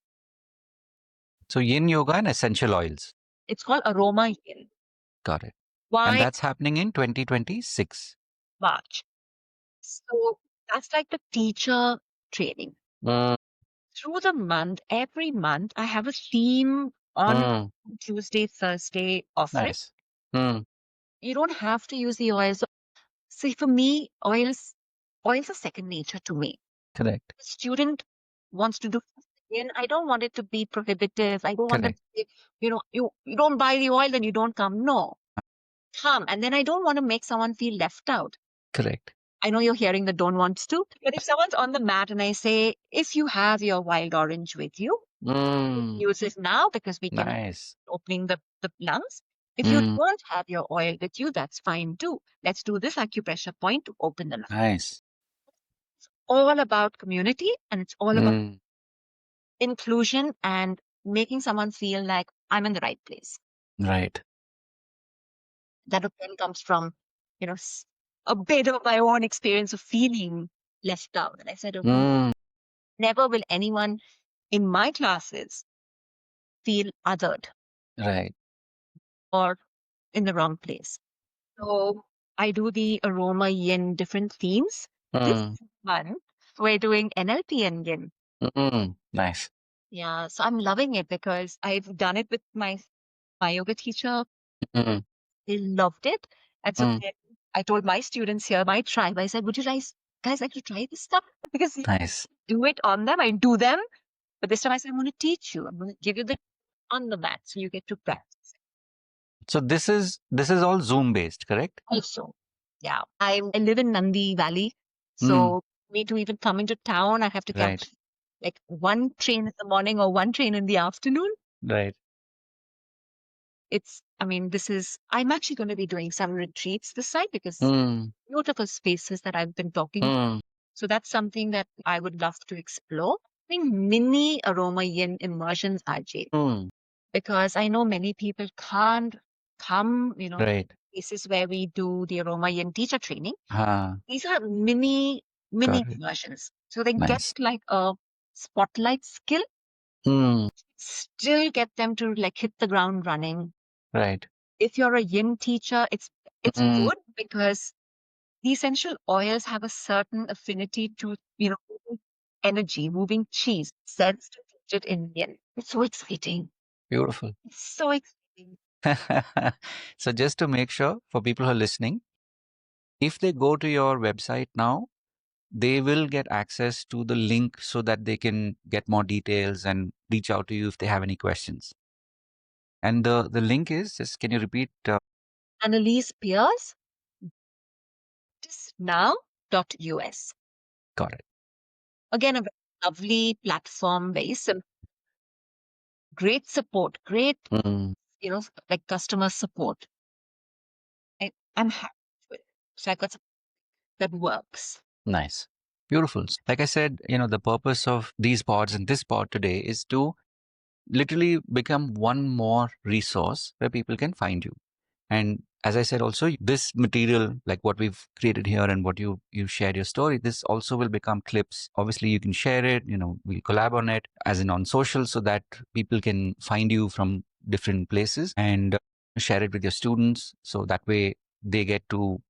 So yin yoga and essential oils. It's called Aroma Yin. Got it. And Why that's happening in 2026. March? So that's like the teacher training. Mm, Through the month, every month, I have a theme on mm, Tuesday, Thursday offering. nice. Mm, You don't have to use the oils. See, for me, oils are second nature to me. correct. The student wants to do and I don't want it to be prohibitive. I don't want them Correct. to say, you don't buy the oil, then you don't come. No, come. And then I don't want to make someone feel left out. Correct. I know you're hearing the don't wants to, but if someone's on the mat and I say, if you have your wild orange with you, Mm, use it now because we can nice. opening the lungs. If you Mm, don't have your oil with you, that's fine too. Let's do this acupressure point to open the lungs. nice. It's all about community and it's all about Mm, inclusion and making someone feel like I'm in the right place. right. That again comes from, a bit of my own experience of feeling left out. And I said, okay, Mm, never will anyone in my classes feel othered right. or in the wrong place. So I do the aroma yin different themes. This Mm, month we're doing NLP and yin. nice. Yeah, so I'm loving it because I've done it with my yoga teacher. Mm, They loved it. And so mm, then I told my students here, my tribe, I said, would you guys like to try this stuff? Because you nice. do it on them, I do them. But this time I said, I'm going to teach you. I'm going to give you the on the mat so you get to practice So this is all Zoom based, correct? also. Yeah. I live in Nandi Valley. Mm, So me to even come into town, I have to right. catch like one train in the morning or one train in the afternoon. Right. I'm actually going to be doing some retreats this side because Mm, beautiful spaces that I've been talking. mm, So that's something that I would love to explore. I think mini aroma yin immersions are Jade mm, because I know many people can't come, right. places where we do the aroma yin teacher training. Ah, These are mini got it. immersions. So they get Nice. like a spotlight skill, Mm, still get them to like hit the ground running. right. If you're a yin teacher, it's Mm, good because the essential oils have a certain affinity to, moving energy, moving cheese, sense to teach it in yin. It's so exciting. beautiful. It's so exciting. So just to make sure for people who are listening, if they go to your website now, they will get access to the link so that they can get more details and reach out to you if they have any questions. And the link is just, can you repeat? Annelise Piers, just now.us. Got it. again, a very lovely platform, very simple, great support, great, like customer support. I'm happy with it. So I got something that works. Nice. Beautiful. Like I said, the purpose of these pods and this pod today is to literally become one more resource where people can find you. And as I said, also this material, like what we've created here and what you shared your story, this also will become clips. Obviously, you can share it. We'll collab on it, as in on social, so that people can find you from different places and share it with your students. So that way they get to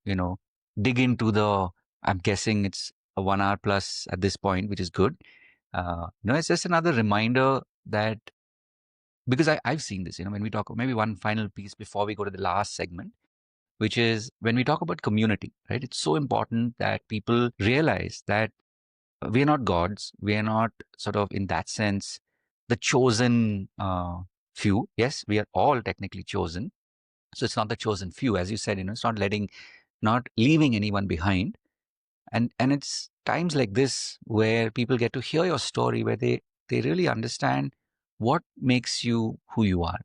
dig into the. I'm guessing it's a 1 hour plus at this point, which is good. It's just another reminder that because I've seen this, when we talk, maybe one final piece before we go to the last segment, which is when we talk about community, right? It's so important that people realize that we are not gods. We are not sort of in that sense the chosen few. Yes, we are all technically chosen. So it's not the chosen few, as you said. It's not leaving anyone behind. And it's times like this where people get to hear your story, where they really understand what makes you who you are.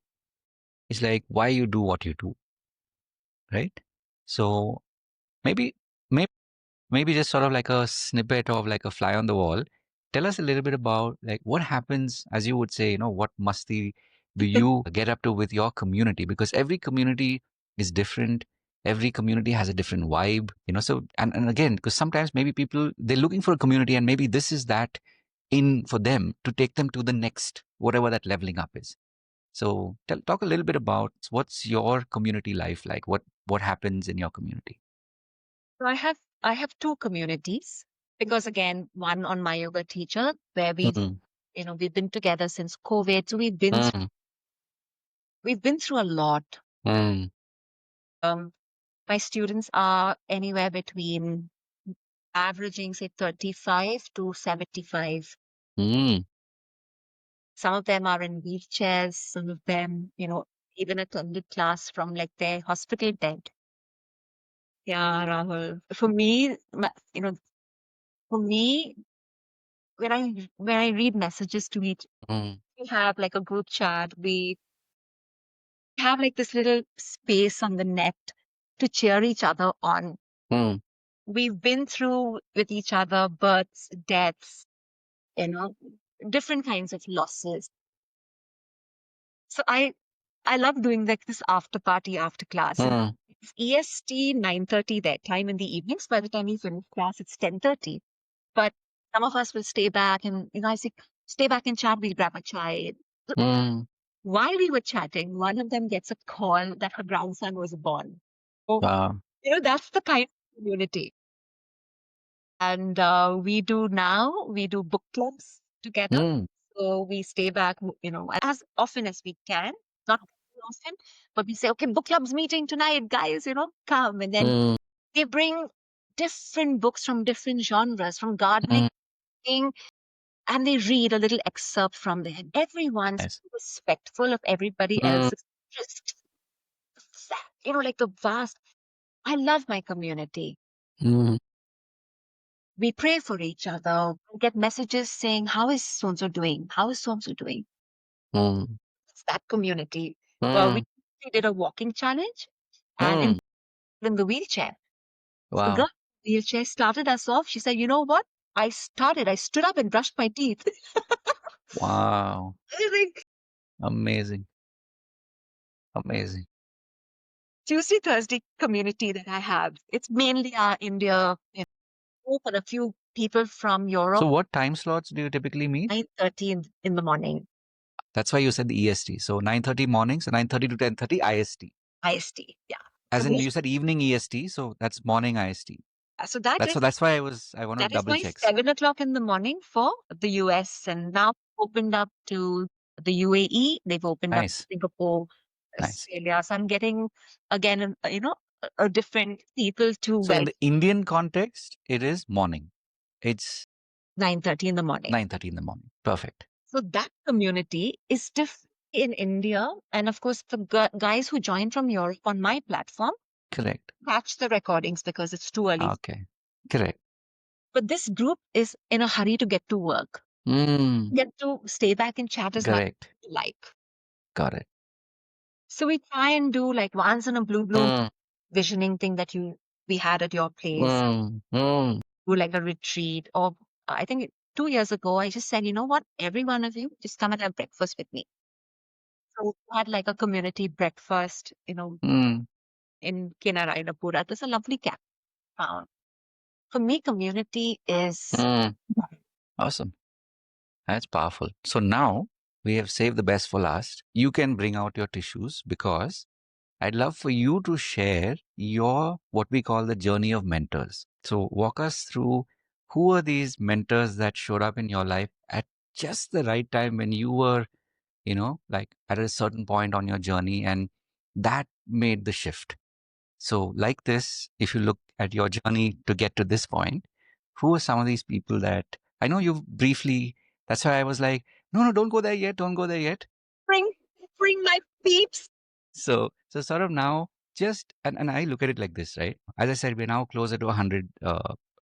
It's like why you do what you do, right? So maybe maybe maybe just sort of like a snippet of like a fly on the wall. Tell us a little bit about like what happens, as you would say, what musty do you get up to with your community? Because every community is different. Every community has a different vibe, So, and again, because sometimes maybe people, they're looking for a community and maybe this is that in for them to take them to the next, whatever that leveling up is. So talk a little bit about what's your community life like? What happens in your community? So I have two communities because again, one on my yoga teacher where Mm, we've been together since COVID. So mm, we've been through a lot. mm, Um, my students are anywhere between averaging say 35 to 75. mm, Some of them are in wheelchairs, some of them, even attended class from like their hospital bed. Yeah, Rahul. For me, when I read messages to each, mm, we have like a group chat. We have like this little space on the net to cheer each other on. mm, We've been through with each other births, deaths, you know, different kinds of losses. So I love doing like this after party after class. mm, It's EST 9:30 their time in the evenings. By the time we finish class, it's 10:30. But some of us will stay back and I say, stay back and chat, we'll grab a chai. So mm. while we were chatting, one of them gets a call that her grandson was born. So, Wow. that's the kind of community. And we do book clubs together. Mm, So we stay back, as often as we can, not very often, but we say, okay, book club's meeting tonight, guys, come. And then mm, they bring different books from different genres, from gardening, mm. and they read a little excerpt from there. And everyone's Nice. respectful of everybody Mm, else's interest. Like the vast, I love my community. mm, We pray for each other. We get messages saying, how is so-and-so doing? How is so-and-so doing? mm, It's that community. We mm, did a walking challenge and mm. in the wheelchair. The Wow. girl in the wheelchair started us off. She said, you know what? I stood up and brushed my teeth. Wow. I was like, Amazing. Amazing. Tuesday, Thursday community that I have. It's mainly India, but a few people from So Europe, what time slots do you typically meet? 9:30 in the morning, That's why you said the EST. So 9:30 mornings, so 9:30 to 10:30 IST. IST. Yeah. As So, in you said evening EST, so that's morning IST. so that is That's why I wanted to That is double my check. 7 o'clock in the morning for the US, and now opened up to the UAE. They've opened up Nice. Singapore, Nice. Australia. So I'm getting again, a different people to So in well the Indian context, it is morning. It's 9:30 in the morning. 9:30 in the morning. Perfect. So that community is different in India, and of course the guys who join from Europe on my platform Correct. catch the recordings because it's too early. Okay. Correct. But this group is in a hurry to get to work. Get to stay back and chat as much Correct. as you like. Got it. So we try and do like once in a blue visioning thing that we had at your place, do like a retreat. Or I think 2 years ago, I just said, you know what, every one of you just come and have breakfast with me. So we had like a community breakfast, Mm. in Kenarainapura. It was a lovely camp. For me, community is Awesome. That's powerful. So now we have saved the best for last. You can bring out your tissues because I'd love for you to share your what we call the journey of mentors. So walk us through who are these mentors that showed up in your life at just the right time when you were, like at a certain point on your journey and that made the shift. So like this, if you look at your journey to get to this point, who are some of these people that I know you've briefly, that's why I was like, no, don't go there yet. Don't go there yet. bring bring my peeps. So sort of now just and I look at it like this, right? As I said, we're now closer to 100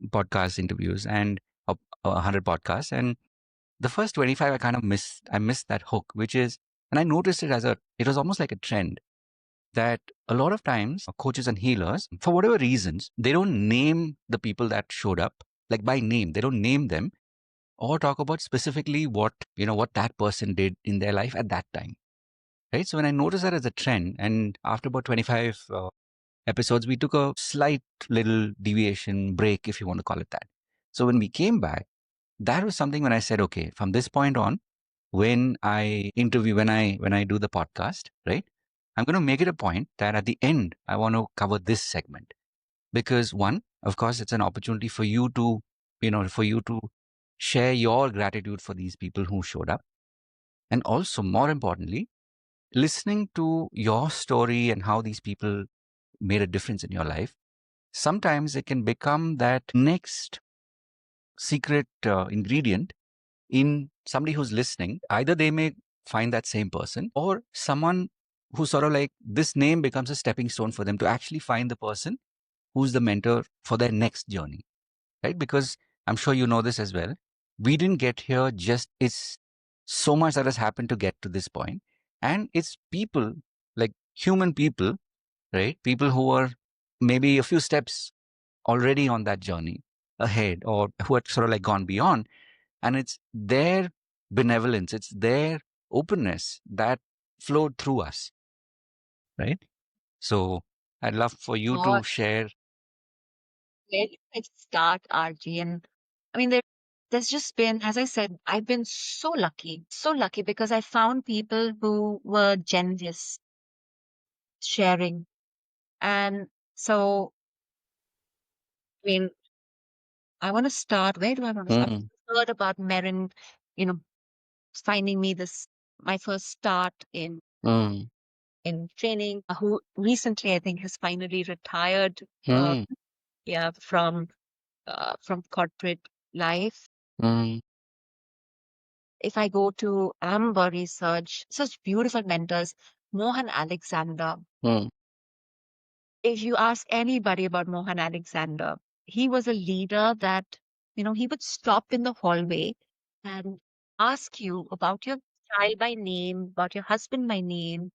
podcast interviews and 100 podcasts, and the first 25 I missed that hook, which is, and I noticed it was almost like a trend that a lot of times coaches and healers, for whatever reasons, they don't name the people that showed up like by name. They don't name them or talk about specifically what that person did in their life at that time. Right. So when I noticed that as a trend, and after about 25 episodes, we took a slight little deviation break, if you want to call it that. So when we came back, that was something when I said, okay, from this point on, when I interview, when I do the podcast, right, I'm going to make it a point that at the end, I want to cover this segment because one, of course, it's an opportunity for you to, for you to share your gratitude for these people who showed up. And also, more importantly, listening to your story and how these people made a difference in your life, sometimes it can become that next secret ingredient in somebody who's listening. Either they may find that same person or someone who sort of like this name becomes a stepping stone for them to actually find the person who's the mentor for their next journey, right? Because I'm sure you know this as well. We didn't get here just, it's so much that has happened to get to this point. And it's people, like human people, right? People who are maybe a few steps already on that journey ahead or who had sort of like gone beyond. And it's their benevolence, it's their openness that flowed through us, right? So I'd love for you God, to share. where did I start, RG? And I mean, there's just been, as I said, I've been so lucky because I found people who were generous, sharing. And so, I mean, I want to start. Where do I want to start? Mm, I heard about Marin, you know, finding me my first start mm, in training, who recently I think has finally retired, mm, yeah, from corporate life. mm, If I go to Amber Research, such beautiful mentors, Mohan Alexander. mm, If you ask anybody about Mohan Alexander, he was a leader that, he would stop in the hallway and ask you about your child by name, about your husband by name.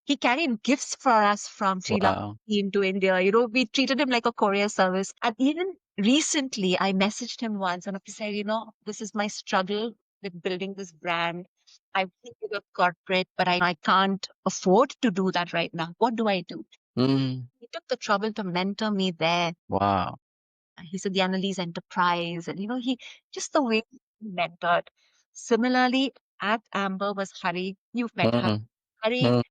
He carried gifts for us from Sri Lanka wow. into India. We treated him like a courier service. And even recently, I messaged him once and I said, this is my struggle with building this brand. I think with a corporate, but I can't afford to do that right now. What do I do? Mm, He took the trouble to mentor me there. wow. He said the Annelise Enterprise, and he just the way he mentored. Similarly, at Amber was Hari. You've met Hari. Mm, Hari, mm,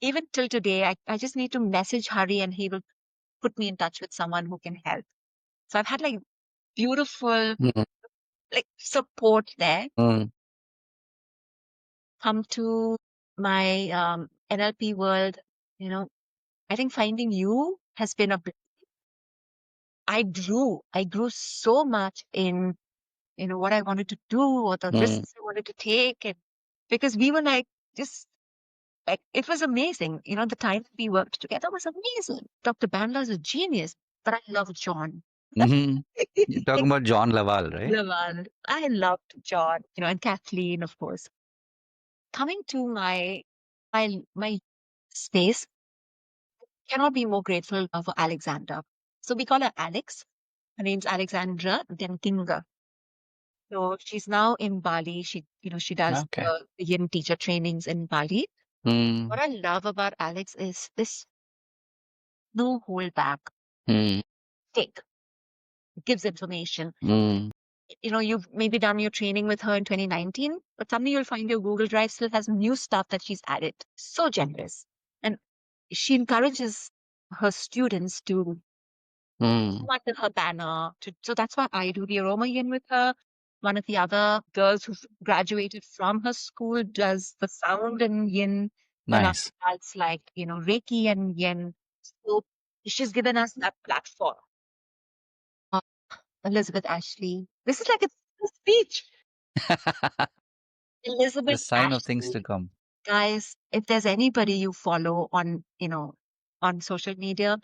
even till today, I just need to message Hari and he will put me in touch with someone who can help. So I've had like beautiful mm, like support there. mm, Come to my NLP world, I think finding you has been I grew so much in what I wanted to do or the mm, risks I wanted to take, and because we were like just like it was amazing. The time we worked together was amazing. Dr. Bandla is a genius, but I love John. You're talking about John Laval, right? Laval. I loved John, and Kathleen, of course. Coming to my space, cannot be more grateful for Alexander. So we call her Alex. Her name's Alexandra Denkinga. So she's now in Bali. She does Okay. the Yin teacher trainings in Bali. Mm, What I love about Alex is this no hold back. mm, Take, gives information. mm. You've maybe done your training with her in 2019, but suddenly you'll find your Google Drive still has new stuff that she's added. So generous. And she encourages her students to Mm, under her banner. So that's why I do the Aroma Yin with her. One of the other girls who graduated from her school does the sound and yin. Another nice. does like, Reiki and yin. So she's given us that platform. Uh, Elizabeth Ashley. This is like a speech. The Elizabeth sign of things to Ashley. come. Guys, if there's anybody you follow on social media,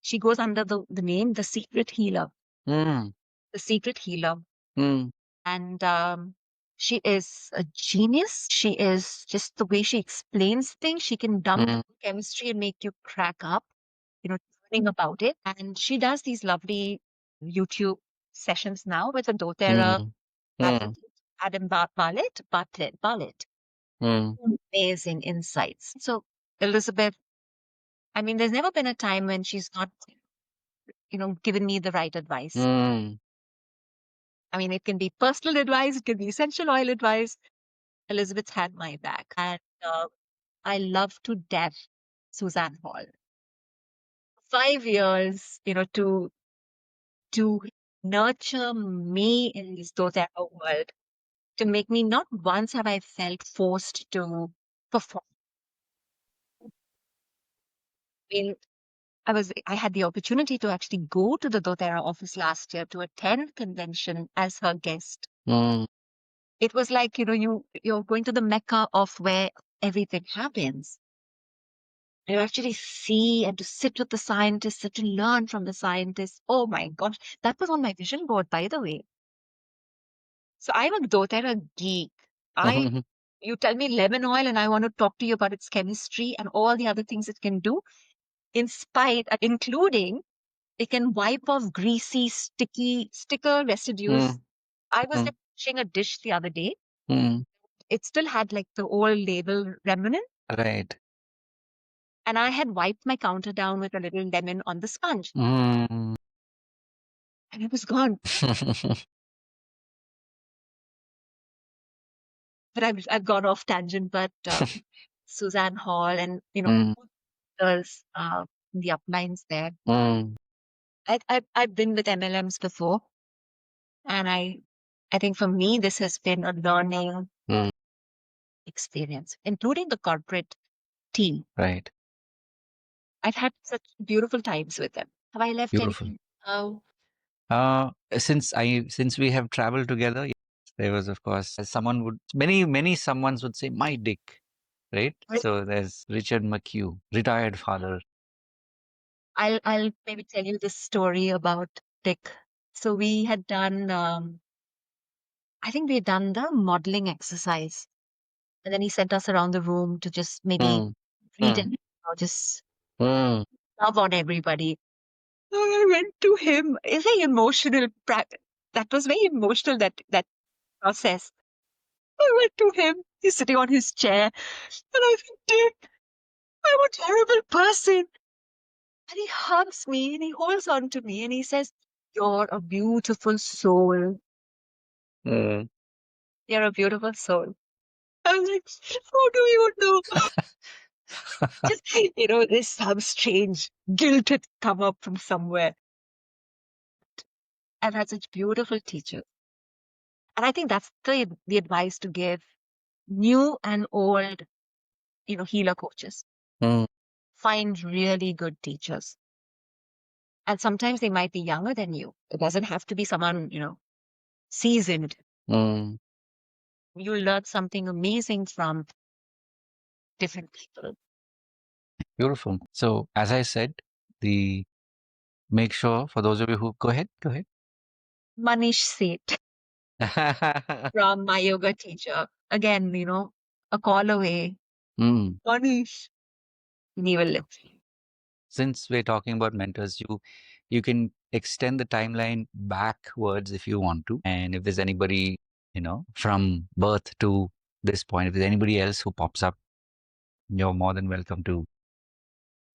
she goes under the name The Secret Healer. Mm, The Secret Healer. mm, And she is a genius. She is just the way she explains things. She can dump mm, chemistry and make you crack up, learning about it. And she does these lovely YouTube sessions now with a doTERRA mm, mm, advocate, Adam Bartlett. mm, Amazing insights. So, Elizabeth, I mean, there's never been a time when she's not, given me the right advice. mm. I mean, it can be personal advice, it can be essential oil advice. Elizabeth's had my back. And I love to death Suzanne Hall. 5 years, to nurture me in this doTERRA world, to make me not once have I felt forced to perform. I mean, I had the opportunity to actually go to the doTERRA office last year to attend convention as her guest. Mm, It was like, you're going to the Mecca of where everything happens. You actually see and to sit with the scientists and to learn from the scientists. Oh my gosh, that was on my vision board, by the way. So I'm a doTERRA geek. I You tell me lemon oil and I want to talk to you about its chemistry and all the other things it can do, including it can wipe off greasy, sticky sticker residues. mm, I was mm, like washing a dish the other day. mm. It still had like the old label remnant, Right. and I had wiped my counter down with a little lemon on the sponge, Mm. and it was gone. But I've gone off tangent. But Suzanne Hall and Mm, others in the uplines there. mm, I've been with MLMs before, and I think for me this has been a learning mm. experience, including the corporate team. Right. I've had such beautiful times with them. Have I left Beautiful. anything? Oh, Since we have traveled together, yes, there was of course many someones would say my dick, right? So there's Richard McHugh, retired father. I'll maybe tell you this story about Dick. So we had done, I think we had done the modeling exercise, and then he sent us around the room to just maybe Mm, read mm, and just mm, love on everybody. So I went to him. It's very emotional. That was very emotional. That process. I went to him. He's sitting on his chair, and I said, "Dick, I'm a terrible person." And he hugs me and he holds on to me and he says, "You're a beautiful soul. mm. You're a beautiful soul." I was like, "How do you know?" Just, there's some strange guilt had come up from somewhere. I've had such beautiful teachers. And I think that's the advice to give new and old, healer coaches. Mm, Find really good teachers. And sometimes they might be younger than you. It doesn't have to be someone, seasoned. mm. You'll learn something amazing from different people. Beautiful. So as I said, the make sure for those of you who go ahead, go ahead. Manish Seth from my yoga teacher. Again, a call away. Mm. Manish. And he will listen. Since we're talking about mentors, you can extend the timeline backwards if you want to. And if there's anybody, from birth to this point, if there's anybody else who pops up, you're more than welcome to.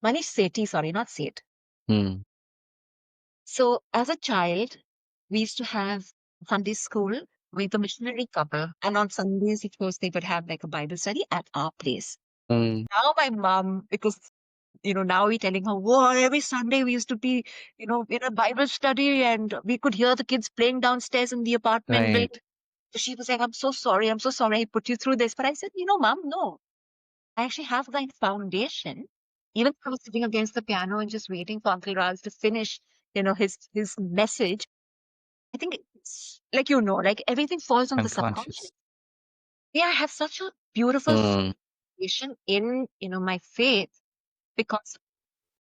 Manish Sethi, sorry, not Seth. Mm. So as a child, we used to have Sunday school with a missionary couple. And on Sundays, of course, they would have like a Bible study at our place. Mm. Now my mom, because now we're telling her, whoa, every Sunday we used to be, in a Bible study and we could hear the kids playing downstairs in the apartment building. Right. So she was like, I'm so sorry. I'm so sorry I put you through this. But I said, mom, no. I actually have that foundation. Even if I was sitting against the piano and just waiting for Uncle Raj to finish, his message. I think it's like, like everything falls on the subconscious. Unconscious. Yeah, I have such a beautiful Mm. foundation in, my faith because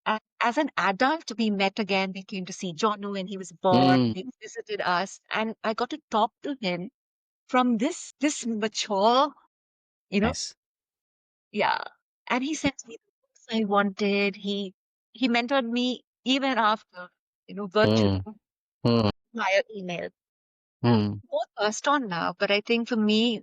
as an adult, we met again. We came to see Jonu when he was born. Mm. He visited us, and I got to talk to him from this mature, you know, Nice. yeah. And he sent me the books I wanted. He mentored me even after, virtually Mm. Mm. via email. Mm. Both passed on now, but I think for me,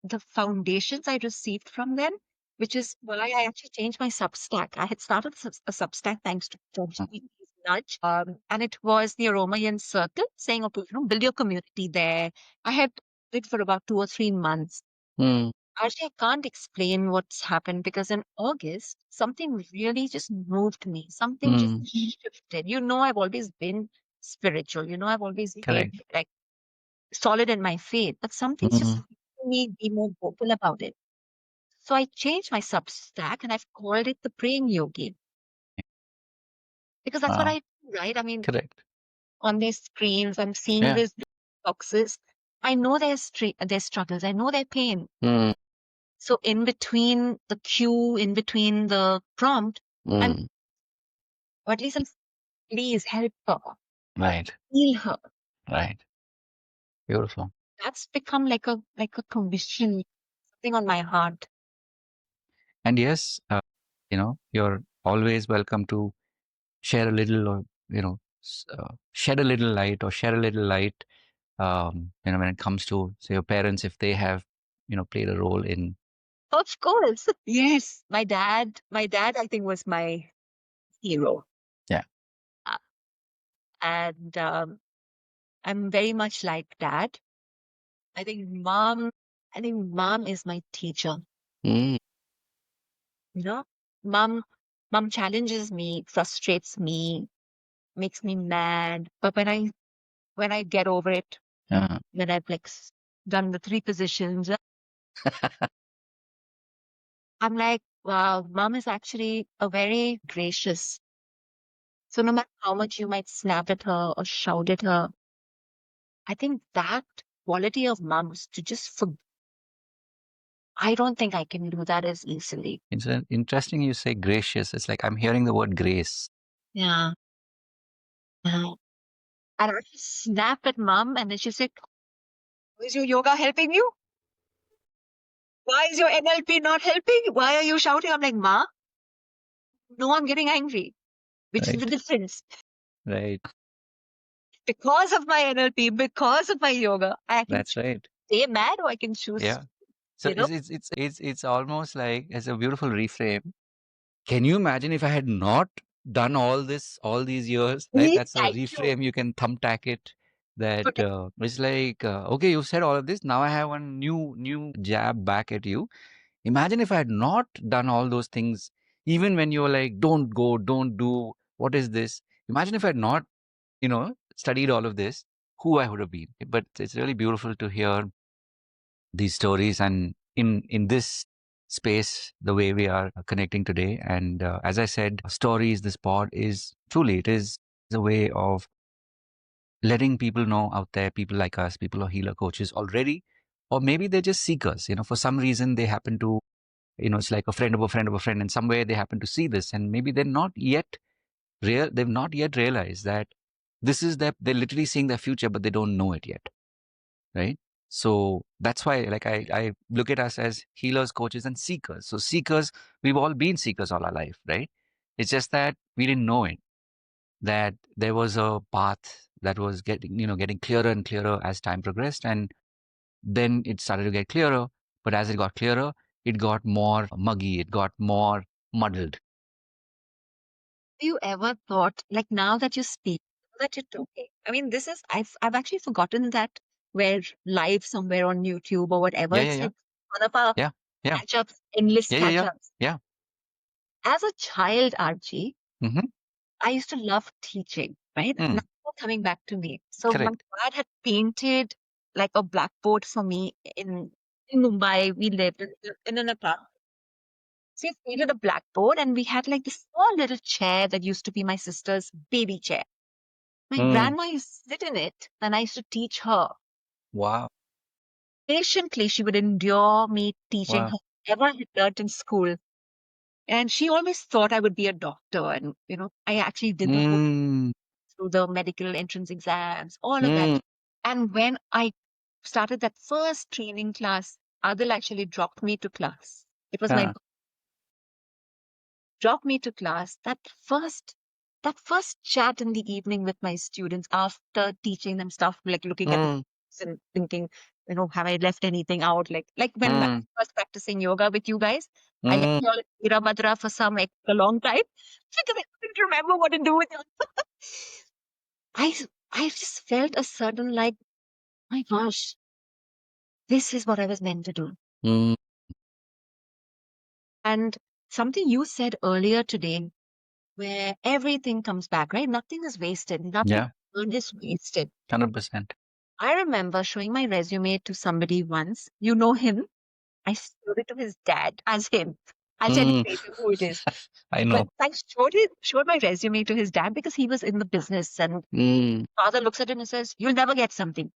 the foundations I received from them, which is why I actually changed my Substack. I had started a Substack thanks to ChatGPT's nudge, and it was the Aroma Yin Circle, saying, okay, build your community there. I had it for about 2 or 3 months. Mm. Actually, I can't explain what's happened because in August, something really just moved me. Something just Mm. shifted. I've always been spiritual. I've always been Correct. like solid in my faith, but something's just Mm. making me be more vocal about it. So I changed my Substack and I've called it the Praying Yogi because that's what Wow. I do, right? I mean, Correct. on their screens, I'm seeing Yeah. these boxes. I know their struggles. I know their pain. Mm. So in between the cue, in between the prompt, I'm, Mm. or at least I'm, please help her, Right. heal her. Right. Beautiful. That's become like a commission, something on my heart. And yes, you're always welcome to share a little, or shed a little light, or share a little light. When it comes to, say, your parents, if they have, played a role in. Of course. Yes. My dad, I think, was my hero. Yeah. Uh, And I'm very much like dad. I think mom is my teacher. Mm. You know, mom, mom challenges me, frustrates me, makes me mad. But when I get over it, Yeah. when I've done the 3 positions, I'm like, wow, mom is actually a very gracious. So no matter how much you might snap at her or shout at her, I think that quality of moms to just forgive. I don't think I can do that as easily. It's interesting you say gracious. It's like I'm hearing the word grace. Yeah. Yeah. And I just snapped at mom and then she said, is your yoga helping you? Why is your NLP not helping? Why are you shouting? I'm like, Ma, no, I'm getting angry, which is the Right. difference. Right. Because of my NLP, because of my yoga, I can That's right. stay mad or I can choose, Yeah. So you know, it's almost like, it's a beautiful reframe. Can you imagine if I had not done all this all these years, right? please, That's a thank you. reframe. You can thumbtack it. That But it's like, okay, you said all of this. Now I have one new jab back at you. Imagine if I had not done all those things, even when you were like, don't go, don't do, what is this? Imagine if I had not, studied all of this, who I would have been. But it's really beautiful to hear these stories, and in this space, the way we are connecting today. And as I said, stories, this pod is truly, it is a way of letting people know out there, people like us, people who are healer coaches already, or maybe they're just seekers, for some reason they happen to, it's like a friend of a friend of a friend, and somewhere they happen to see this, and maybe they're not yet they've not yet realized that this is that they're literally seeing their future, but they don't know it yet, right? So that's why, like, I look at us as healers, coaches, and seekers. So seekers, we've all been seekers all our life, right? It's just that we didn't know it, that there was a path that was getting clearer and clearer as time progressed, and then it started to get clearer. But as it got clearer, it got more muggy, it got more muddled. Have you ever thought, like now that you speak, that you're talking? I mean, I've actually forgotten that we're live somewhere on YouTube or whatever. Yeah, yeah, It's yeah, like one of our yeah, yeah, catch-ups, endless yeah, yeah, yeah, catch-ups. yeah. As a child, Archie, Mm-hmm. I used to love teaching, right? Now Mm, it's coming back to me. So my correct. dad had painted like a blackboard for me in Mumbai. We lived in an apartment. So he painted a blackboard and we had like this small little chair that used to be my sister's baby chair. My Mm, grandma used to sit in it and I used to teach her. wow, Patiently, she would endure me teaching wow. her whatever I had learned in school. And she always thought I would be a doctor. And, I actually did the whole Mm, through the medical entrance exams, all of that. mm, And when I started that first training class, Adil actually dropped me to class. It was my huh, drop me to class. That first chat in the evening with my students after teaching them stuff, like looking at the mm, and thinking, have I left anything out? Like when I mm, was practicing yoga with you guys, I left mm, you all Ira for a long time because I couldn't remember what to do with it. I just felt a certain like, my gosh, this is what I was meant to do. mm. And something you said earlier today, where everything comes back, right? Nothing is wasted. Nothing Yeah, is wasted. 100%. I remember showing my resume to somebody once. You know him. I showed it to his dad as him. I'll tell you Mm, later who it is. I But know. I showed my resume to his dad because he was in the business. And Mm, father looks at him and says, "You'll never get something.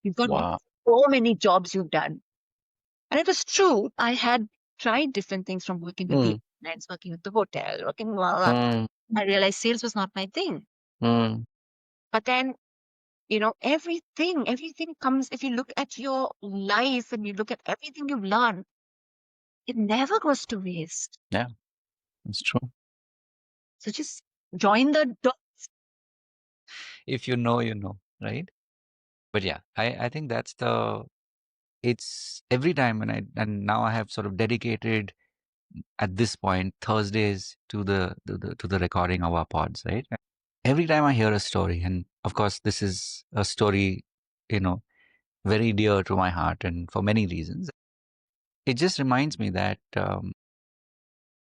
You've got wow. so many jobs you've done." And it was true. I had tried different things from working with the Mm, airlines, working with the hotel, working blah, blah. mm, I realized sales was not my thing. mm, But then, everything comes, if you look at your life and you look at everything you've learned, it never goes to waste. yeah, it's true. So just join the dots. If you know, right? But yeah, I think that's it's every time and now I have sort of dedicated at this point Thursdays to the recording of our pods, right? Every time I hear a story, and of course this is a story, you know, very dear to my heart, and for many reasons, it just reminds me that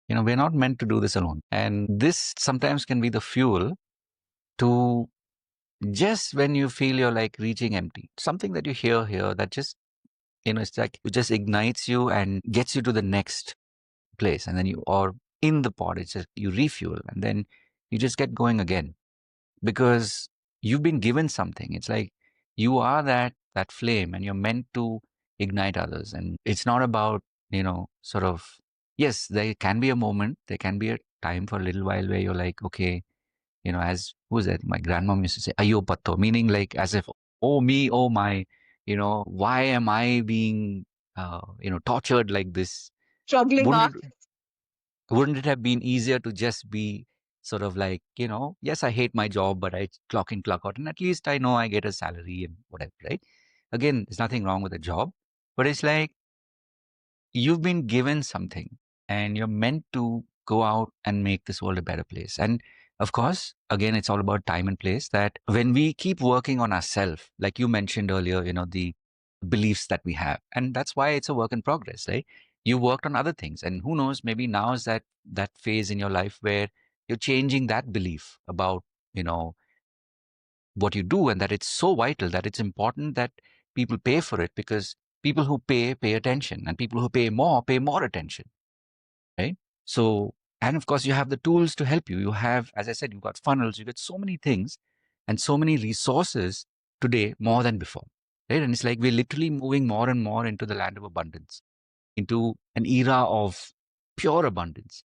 we're not meant to do this alone, and this sometimes can be the fuel to just when you feel you're like reaching empty, something that you hear here that just it's like it just ignites you and gets you to the next place, and then you or in the pod it's just you refuel and then you just get going again because you've been given something. It's like you are that flame and you're meant to ignite others, and it's not about sort of, yes, there can be a moment, there can be a time for a little while where you're like, okay, as who's that, my grandmom used to say ayo patto, meaning like as if, oh me, oh my, why am I being tortured like this? Struggling on. wouldn't wouldn't it have been easier to just be sort of like, yes, I hate my job, but I clock in, clock out, and at least I know I get a salary and whatever, right? Again, there's nothing wrong with a job, but it's like you've been given something and you're meant to go out and make this world a better place. And of course, again, it's all about time and place, that when we keep working on ourselves, like you mentioned earlier, the beliefs that we have, and that's why it's a work in progress, right? You worked on other things, and who knows, maybe now is that phase in your life where you're changing that belief about you know what you do, and that it's so vital, that it's important that people pay for it, because people who pay attention, and people who pay more attention, right? So, and of course you have the tools to help you. You have, as I said, you've got funnels, you've got so many things and so many resources today more than before, right? And it's like we're literally moving more and more into the land of abundance, into an era of pure abundance,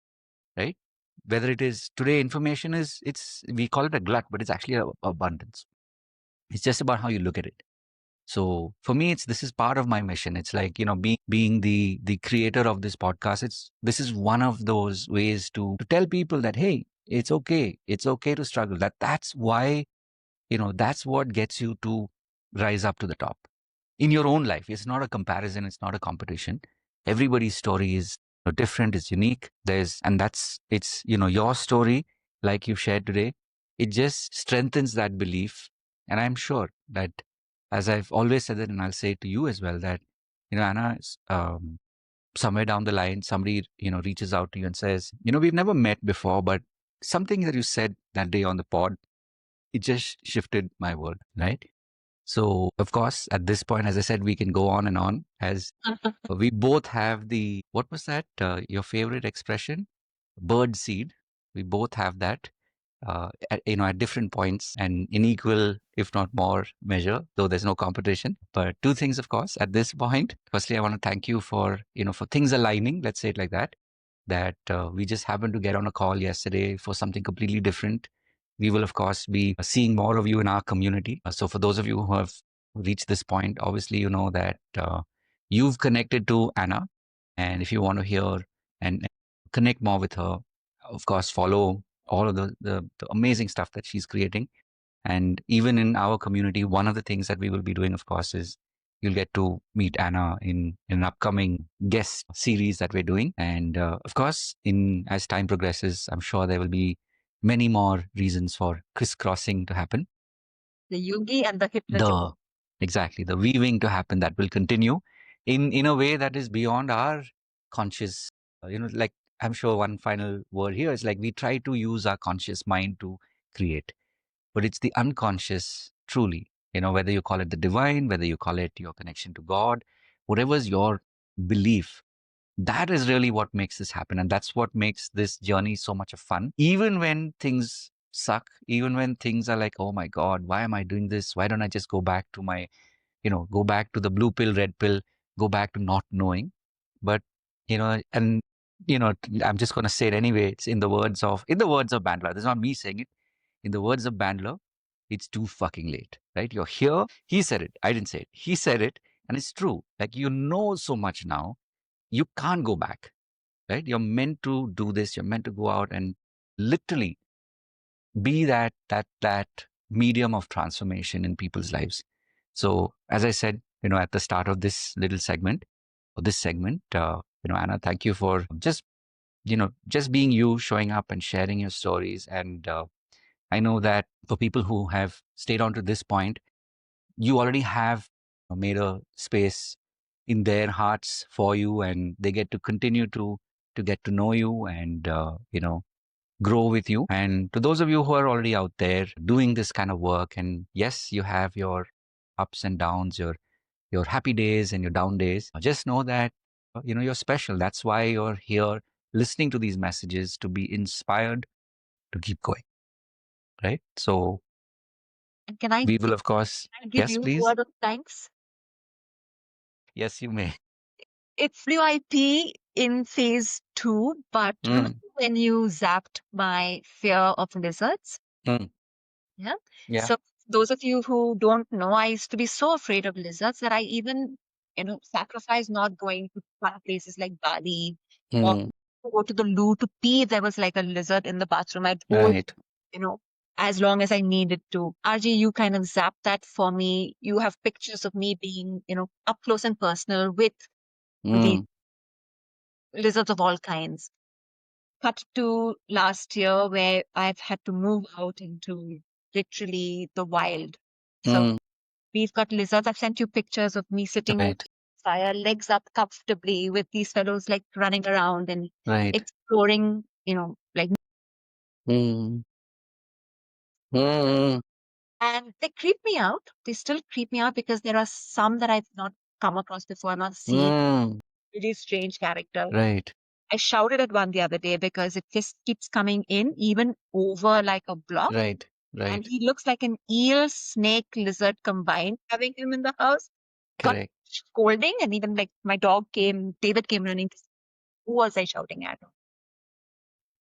right? whether it is today, information we call it a glut, but it's actually a abundance. It's just about how you look at it. So for me, this is part of my mission. It's like, being the creator of this podcast. This is one of those ways to tell people that, hey, it's okay. It's okay to struggle. That's why, that's what gets you to rise up to the top in your own life. It's not a comparison. It's not a competition. Everybody's story is different. It's unique. It's, your story, like you shared today. It just strengthens that belief. And I'm sure that, as I've always said it, and I'll say it to you as well, that, Anna, somewhere down the line, somebody, reaches out to you and says, we've never met before, but something that you said that day on the pod, it just shifted my world, right? So, of course, at this point, as I said, we can go on and on, as we both have what was that? Your favorite expression? Bird seed. We both have that, at different points and in equal, if not more measure, though there's no competition. But two things, of course, at this point. Firstly, I want to thank you for, for things aligning. Let's say it like that. That we just happened to get on a call yesterday for something completely different. We will, of course, be seeing more of you in our community. So for those of you who have reached this point, obviously, you know that you've connected to Anna. And if you want to hear and connect more with her, of course, follow all of the amazing stuff that she's creating. And even in our community, one of the things that we will be doing, of course, is you'll get to meet Anna in an upcoming guest series that we're doing. And of course, as time progresses, I'm sure there will be many more reasons for crisscrossing to happen. The yogi and the hypnotist. Exactly, the weaving to happen that will continue in a way that is beyond our conscious. Like, I'm sure one final word here is like we try to use our conscious mind to create, but it's the unconscious, truly, whether you call it the divine, whether you call it your connection to God, whatever's your belief, that is really what makes this happen. And that's what makes this journey so much of fun. Even when things suck, even when things are like, oh my God, why am I doing this? Why don't I just go back to go back to the blue pill, red pill, go back to not knowing? But, and, I'm just going to say it anyway. It's in the words of Bandler. This is not me saying it. In the words of Bandler, it's too fucking late, right? You're here. He said it. I didn't say it. He said it. And it's true. Like, so much now, you can't go back, right? You're meant to do this. You're meant to go out and literally be that medium of transformation in people's lives. So, as I said, at the start of this little segment, or this segment, Anna, thank you for just being you, showing up and sharing your stories. And I know that for people who have stayed on to this point, you already have made a space in their hearts for you, and they get to continue to get to know you and grow with you. And to those of you who are already out there doing this kind of work, and yes, you have your ups and downs, your happy days and your down days, just know that you're special. That's why you're here listening to these messages, to be inspired to keep going, right? So And can I we will, of course. give Yes, you a please. word of thanks? Yes, you may. It's WIT in phase 2, but remember Mm, when you zapped my fear of lizards? mm, Yeah. yeah. So those of you who don't know, I used to be so afraid of lizards that I even, sacrificed not going to fun places like Bali or Mm, go to the loo to pee if there was like a lizard in the bathroom. I'd hold, right. you know, as long as I needed to. RJ, you kind of zapped that for me. You have pictures of me being, up close and personal with the Mm, lizards of all kinds. Cut to last year where I've had to move out into literally the wild. So mm, we've got lizards. I've sent you pictures of me sitting on right. fire, legs up comfortably with these fellows like running around and Right. exploring, like, Mm, mm, and they creep me out. They still creep me out because there are some that I've not come across before, not seen. mm, Really strange character. right. I shouted at one the other day because it just keeps coming in, even over like a block. Right. And Right. he looks like an eel, snake, lizard combined. Having him in the house got Correct. scolding, and even like my dog came, David came running. Who was I shouting at?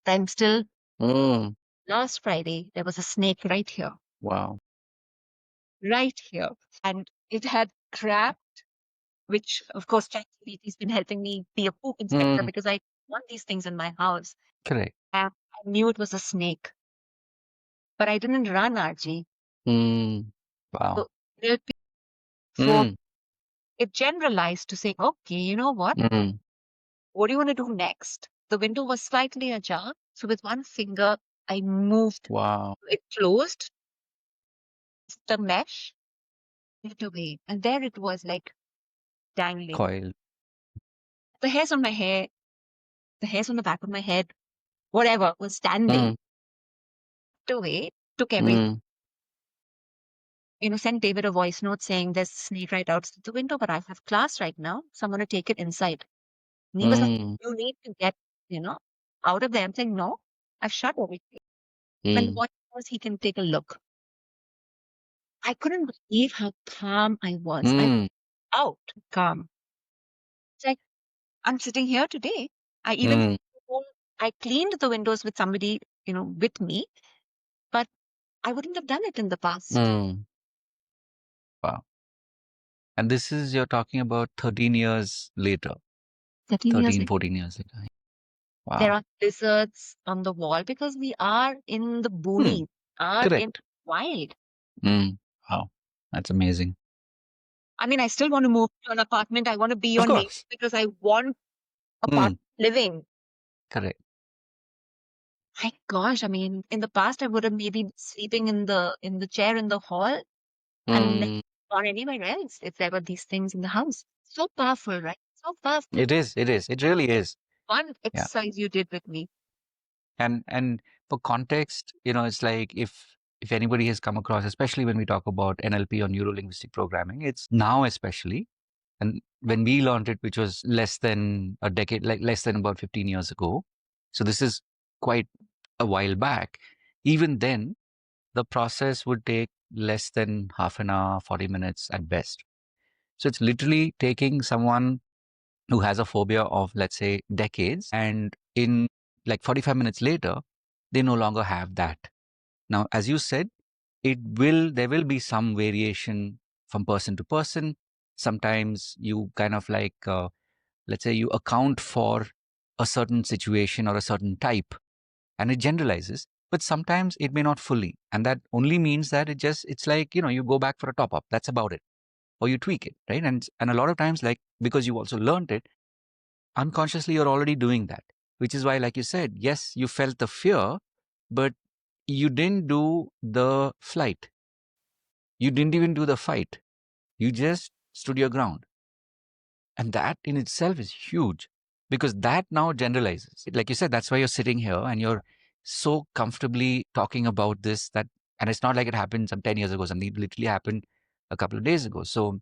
I'm still Mm. Last Friday, there was a snake right here, Wow. right here. And it had crabbed, which of course ChatGPT's been helping me be a poop inspector Mm. because I want these things in my house. Correct. And I knew it was a snake, but I didn't run, RG. Mm. Wow. So there for Mm. it generalized to say, okay, you know what? Mm. What do you want to do next? The window was slightly ajar. So with one finger, I moved Wow. it closed, the mesh, it away. And there it was like dangling. Coil. The hairs on my hair, the hairs on the back of my head, whatever was standing Mm. away, took everything. Mm. Sent David a voice note saying there's a snake right outside the window, but I have class right now. So I'm going to take it inside. And he was like, Mm. you need to get, you know, out of there. I'm saying, no, I've shut everything. When the Mm. boy knows he can take a look. I couldn't believe how calm I was. I was Mm. out calm. It's like, I'm sitting here today. I even, Mm. I cleaned the windows with somebody, with me, but I wouldn't have done it in the past. Mm. Wow. And this is, you're talking about 13 years later, 13 years 13, later. 14 years later. There Wow. are lizards on the wall because we are in the Mm. boonies, are in Correct. wild. Mm. Wow. That's amazing. I mean, I still want to move to an apartment. I want to be Of your neighbor course. because I want Mm. apartment living. Correct. My gosh, I mean, in the past I would have maybe been sleeping in the chair in the hall and never Mm. gone anywhere else if there were these things in the house. So powerful, right? So powerful. It is. It is. It really is. One Yeah. exercise you did with me. And for context, it's like if anybody has come across, especially when we talk about NLP or neuro linguistic programming, it's now especially, and when we learned it, which was less than a decade, like less than about 15 years ago. So this is quite a while back. Even then, the process would take less than half an hour, 40 minutes at best. So it's literally taking someone who has a phobia of, let's say, decades, and in like 45 minutes later, they no longer have that. Now, as you said, there will be some variation from person to person. Sometimes you kind of like, let's say, you account for a certain situation or a certain type, and it generalizes. But sometimes it may not fully, and that only means that it's like, you go back for a top up. That's about it, or you tweak it, right? And a lot of times, like, because you also learned it unconsciously, you're already doing that, which is why, like you said, yes, you felt the fear, but you didn't do the flight. You didn't even do the fight. You just stood your ground. And that in itself is huge, because that now generalizes. Like you said, that's why you're sitting here and you're so comfortably talking about this, and it's not like it happened some 10 years ago, something literally happened a couple of days ago. So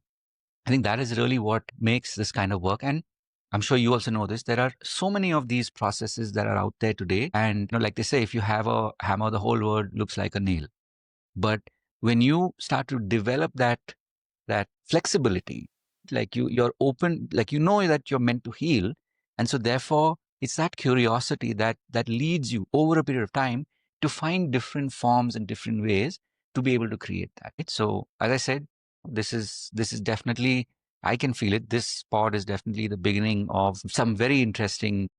I think that is really what makes this kind of work. And I'm sure you also know this. There are so many of these processes that are out there today. And, like they say, if you have a hammer, the whole world looks like a nail. But when you start to develop that flexibility, like you're open, like that you're meant to heal. And so therefore it's that curiosity that leads you over a period of time to find different forms and different ways to be able to create that. So as I said, this is definitely, I can feel it. This pod is definitely the beginning of some very interesting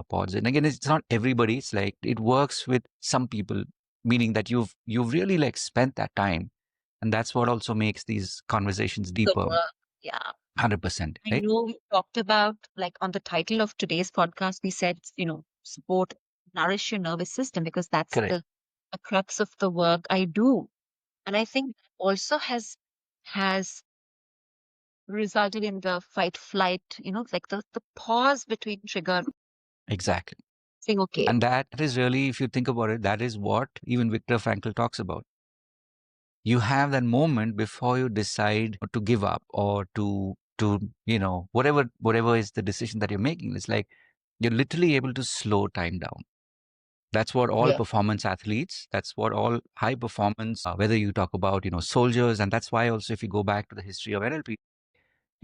pods. And again, it's not everybody. It's like it works with some people, meaning that you've really like spent that time, and that's what also makes these conversations The deeper. work. Yeah. 100%, I right? know we talked about, like, on the title of today's podcast, we said, support, nourish your nervous system because that's Correct. the crux of the work I do. And I think that also has resulted in the fight flight, like the pause between trigger Exactly. saying, okay, And that is really, if you think about it, that is what even Viktor Frankl talks about. You have that moment before you decide to give up or to whatever is the decision that you're making. It's like you're literally able to slow time down. That's what all yeah, performance athletes, that's what all high performance, whether you talk about, soldiers, and that's why also if you go back to the history of NLP,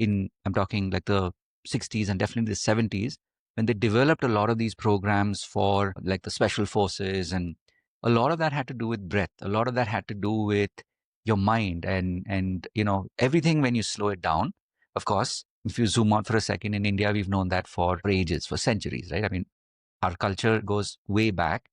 I'm talking like the 60s and definitely the 70s, when they developed a lot of these programs for like the special forces, and a lot of that had to do with breath. A lot of that had to do with your mind and everything when you slow it down. Of course, if you zoom out for a second, in India, we've known that for ages, for centuries, right? I mean, our culture goes way back.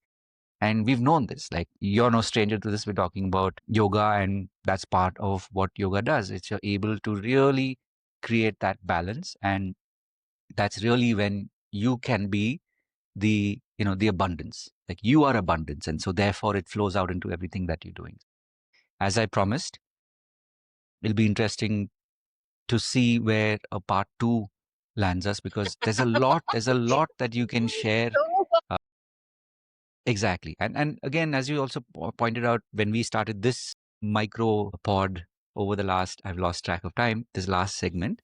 And we've known this. Like, you're no stranger to this. We're talking about yoga, and that's part of what yoga does. It's you're able to really create that balance. And that's really when you can be the abundance. Like, you are abundance. And so therefore it flows out into everything that you're doing. As I promised, it'll be interesting to see where a part two lands us, because there's a lot that you can share. uh, Exactly. And again, as you also pointed out, when we started this micro pod over the last, I've lost track of time, this last segment,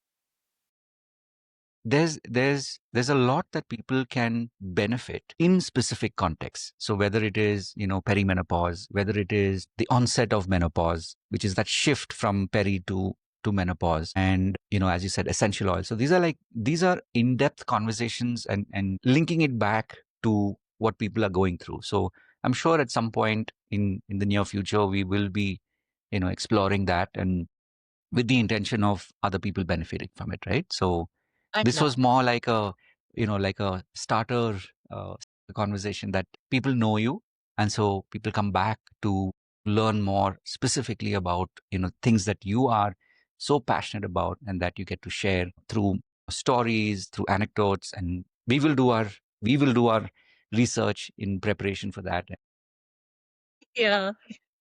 there's a lot that people can benefit in specific contexts. So whether it is, perimenopause, whether it is the onset of menopause, which is that shift from peri to menopause, and as you said, essential oil. So these are in-depth conversations, and linking it back to what people are going through. So I'm sure at some point in the near future we will be exploring that, and with the intention of other people benefiting from it, right? So I'd this love. was more like a starter uh, conversation, that people know you, and so people come back to learn more specifically about things that you are so passionate about, and that you get to share through stories, through anecdotes. And we will do our research in preparation for that. Yeah.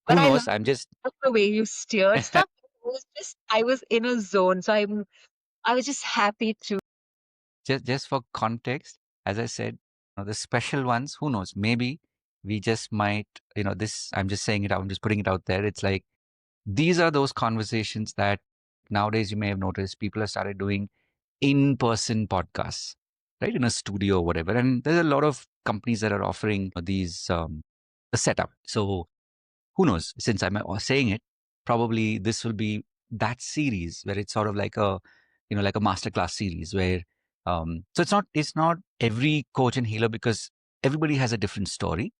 But Who I love knows, I'm just the way you steered stuff. I was in a zone, so I was just happy to. just for context, as I said, the special ones, who knows, maybe we just might, this, I'm just saying it out, I'm just putting it out there. It's like, these are those conversations that nowadays you may have noticed people have started doing in-person podcasts, right, in a studio or whatever. And there's a lot of companies that are offering these the setup. So who knows, since I'm saying it, probably this will be that series where it's sort of like a masterclass series, where so it's not every coach and healer, because everybody has a different story.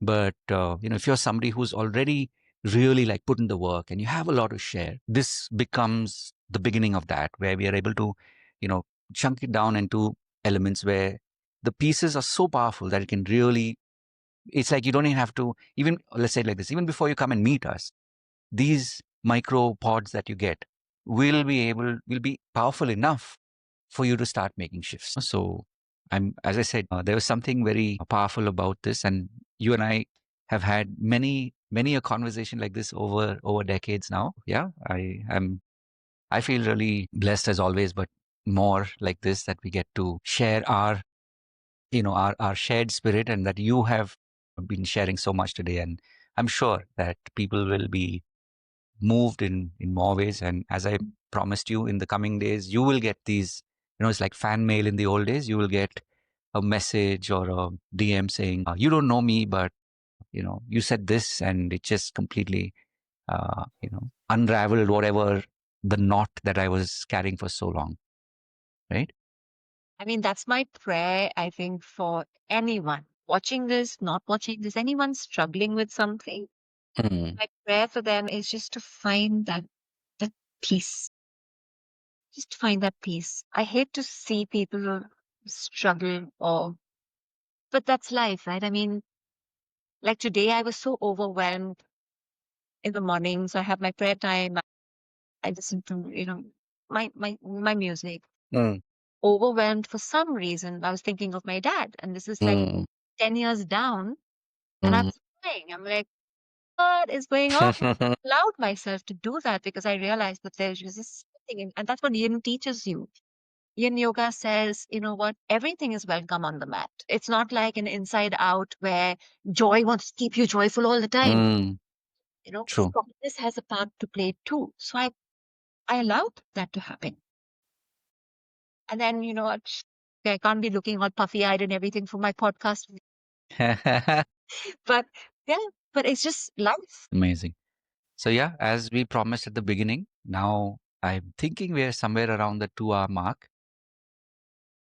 But if you're somebody who's already really like put in the work and you have a lot to share, this becomes the beginning of that, where we are able to you know chunk it down into elements where the pieces are so powerful that it can really, it's like you don't even have to, even, let's say it like this, even before you come and meet us, these micro pods that you get will be powerful enough for you to start making shifts. So as I said, there was something very powerful about this, and you and I have had many a conversation like this over decades now. Yeah, I feel really blessed as always, but more like this, that we get to share our shared spirit, and that you have been sharing so much today. And I'm sure that people will be moved in more ways. And as I promised you, in the coming days, you will get these, it's like fan mail in the old days. You will get a message or a DM saying, you don't know me, but you said this, and it just completely unraveled whatever the knot that I was carrying for so long, right? I mean, that's my prayer, I think, for anyone watching this, not watching this, anyone struggling with something. Mm, My prayer for them is just to find that peace. Just to find that peace. I hate to see people struggle, but that's life, right? I mean, like today, I was so overwhelmed in the morning. So I have my prayer time. I listen to, my music. mm, Overwhelmed for some reason. I was thinking of my dad, and this is like mm, 10 years down, and I mm. was crying. I'm like, what is going on? Allowed myself to do that because I realized that there's just something, and that's what Yin teaches you. Yin Yoga says, you know what, everything is welcome on the mat. It's not like an inside out where joy wants to keep you joyful all the time. Mm, true. Softness has a part to play too. So I allowed that to happen. And then, you know what, I can't be looking all puffy eyed and everything for my podcast. But yeah, but it's just life. Amazing. So yeah, as we promised at the beginning, now I'm thinking we're somewhere around the 2 hour mark.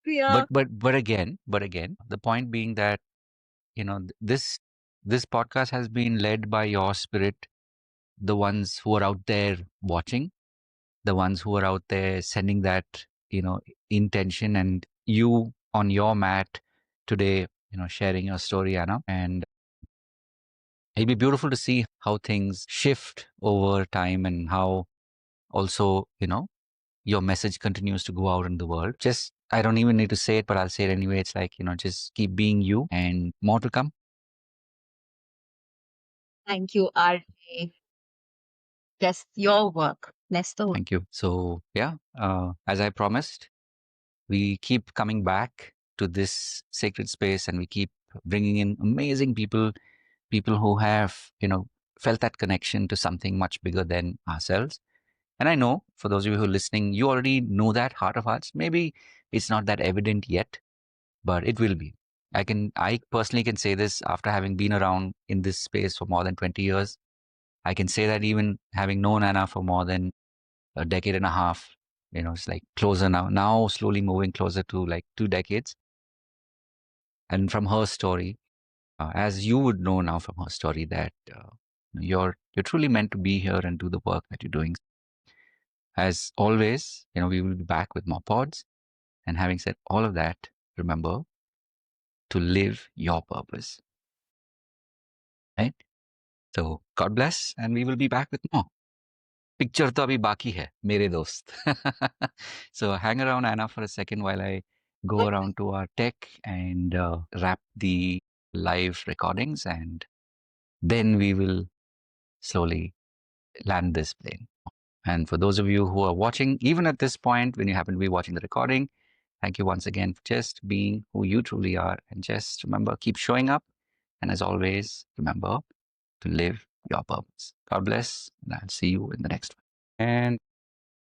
Yeah. But again, the point being that this podcast has been led by your spirit, the ones who are out there watching, the ones who are out there sending that intention, and you on your mat today, sharing your story, Anna. And it'll be beautiful to see how things shift over time, and how also your message continues to go out in the world. Just, I don't even need to say it, but I'll say it anyway. It's like, just keep being you, and more to come. Thank you, RJ. That's your work. Bless the Thank you. So yeah, as I promised, we keep coming back to this sacred space, and we keep bringing in amazing people, people who have felt that connection to something much bigger than ourselves. And I know for those of you who are listening, you already know that heart of hearts. Maybe it's not that evident yet, but it will be. I personally can say this after having been around in this space for more than 20 years. I can say that even having known Anna for more than a decade and a half, it's like closer now slowly moving closer to like 2 decades. And from her story, as you would know now from her story, that you're truly meant to be here and do the work that you're doing. As always, we will be back with more pods. And having said all of that, remember to live your purpose, right? So God bless, and we will be back with more. Picture to abhi baki hai, mere dost. So hang around, Anna, for a second while I go work. around to our tech and wrap the live recordings, and then we will slowly land this plane. And for those of you who are watching, even at this point, when you happen to be watching the recording, thank you once again for just being who you truly are. And just remember, keep showing up. And as always, remember to live your purpose. God bless, and I'll see you in the next one. And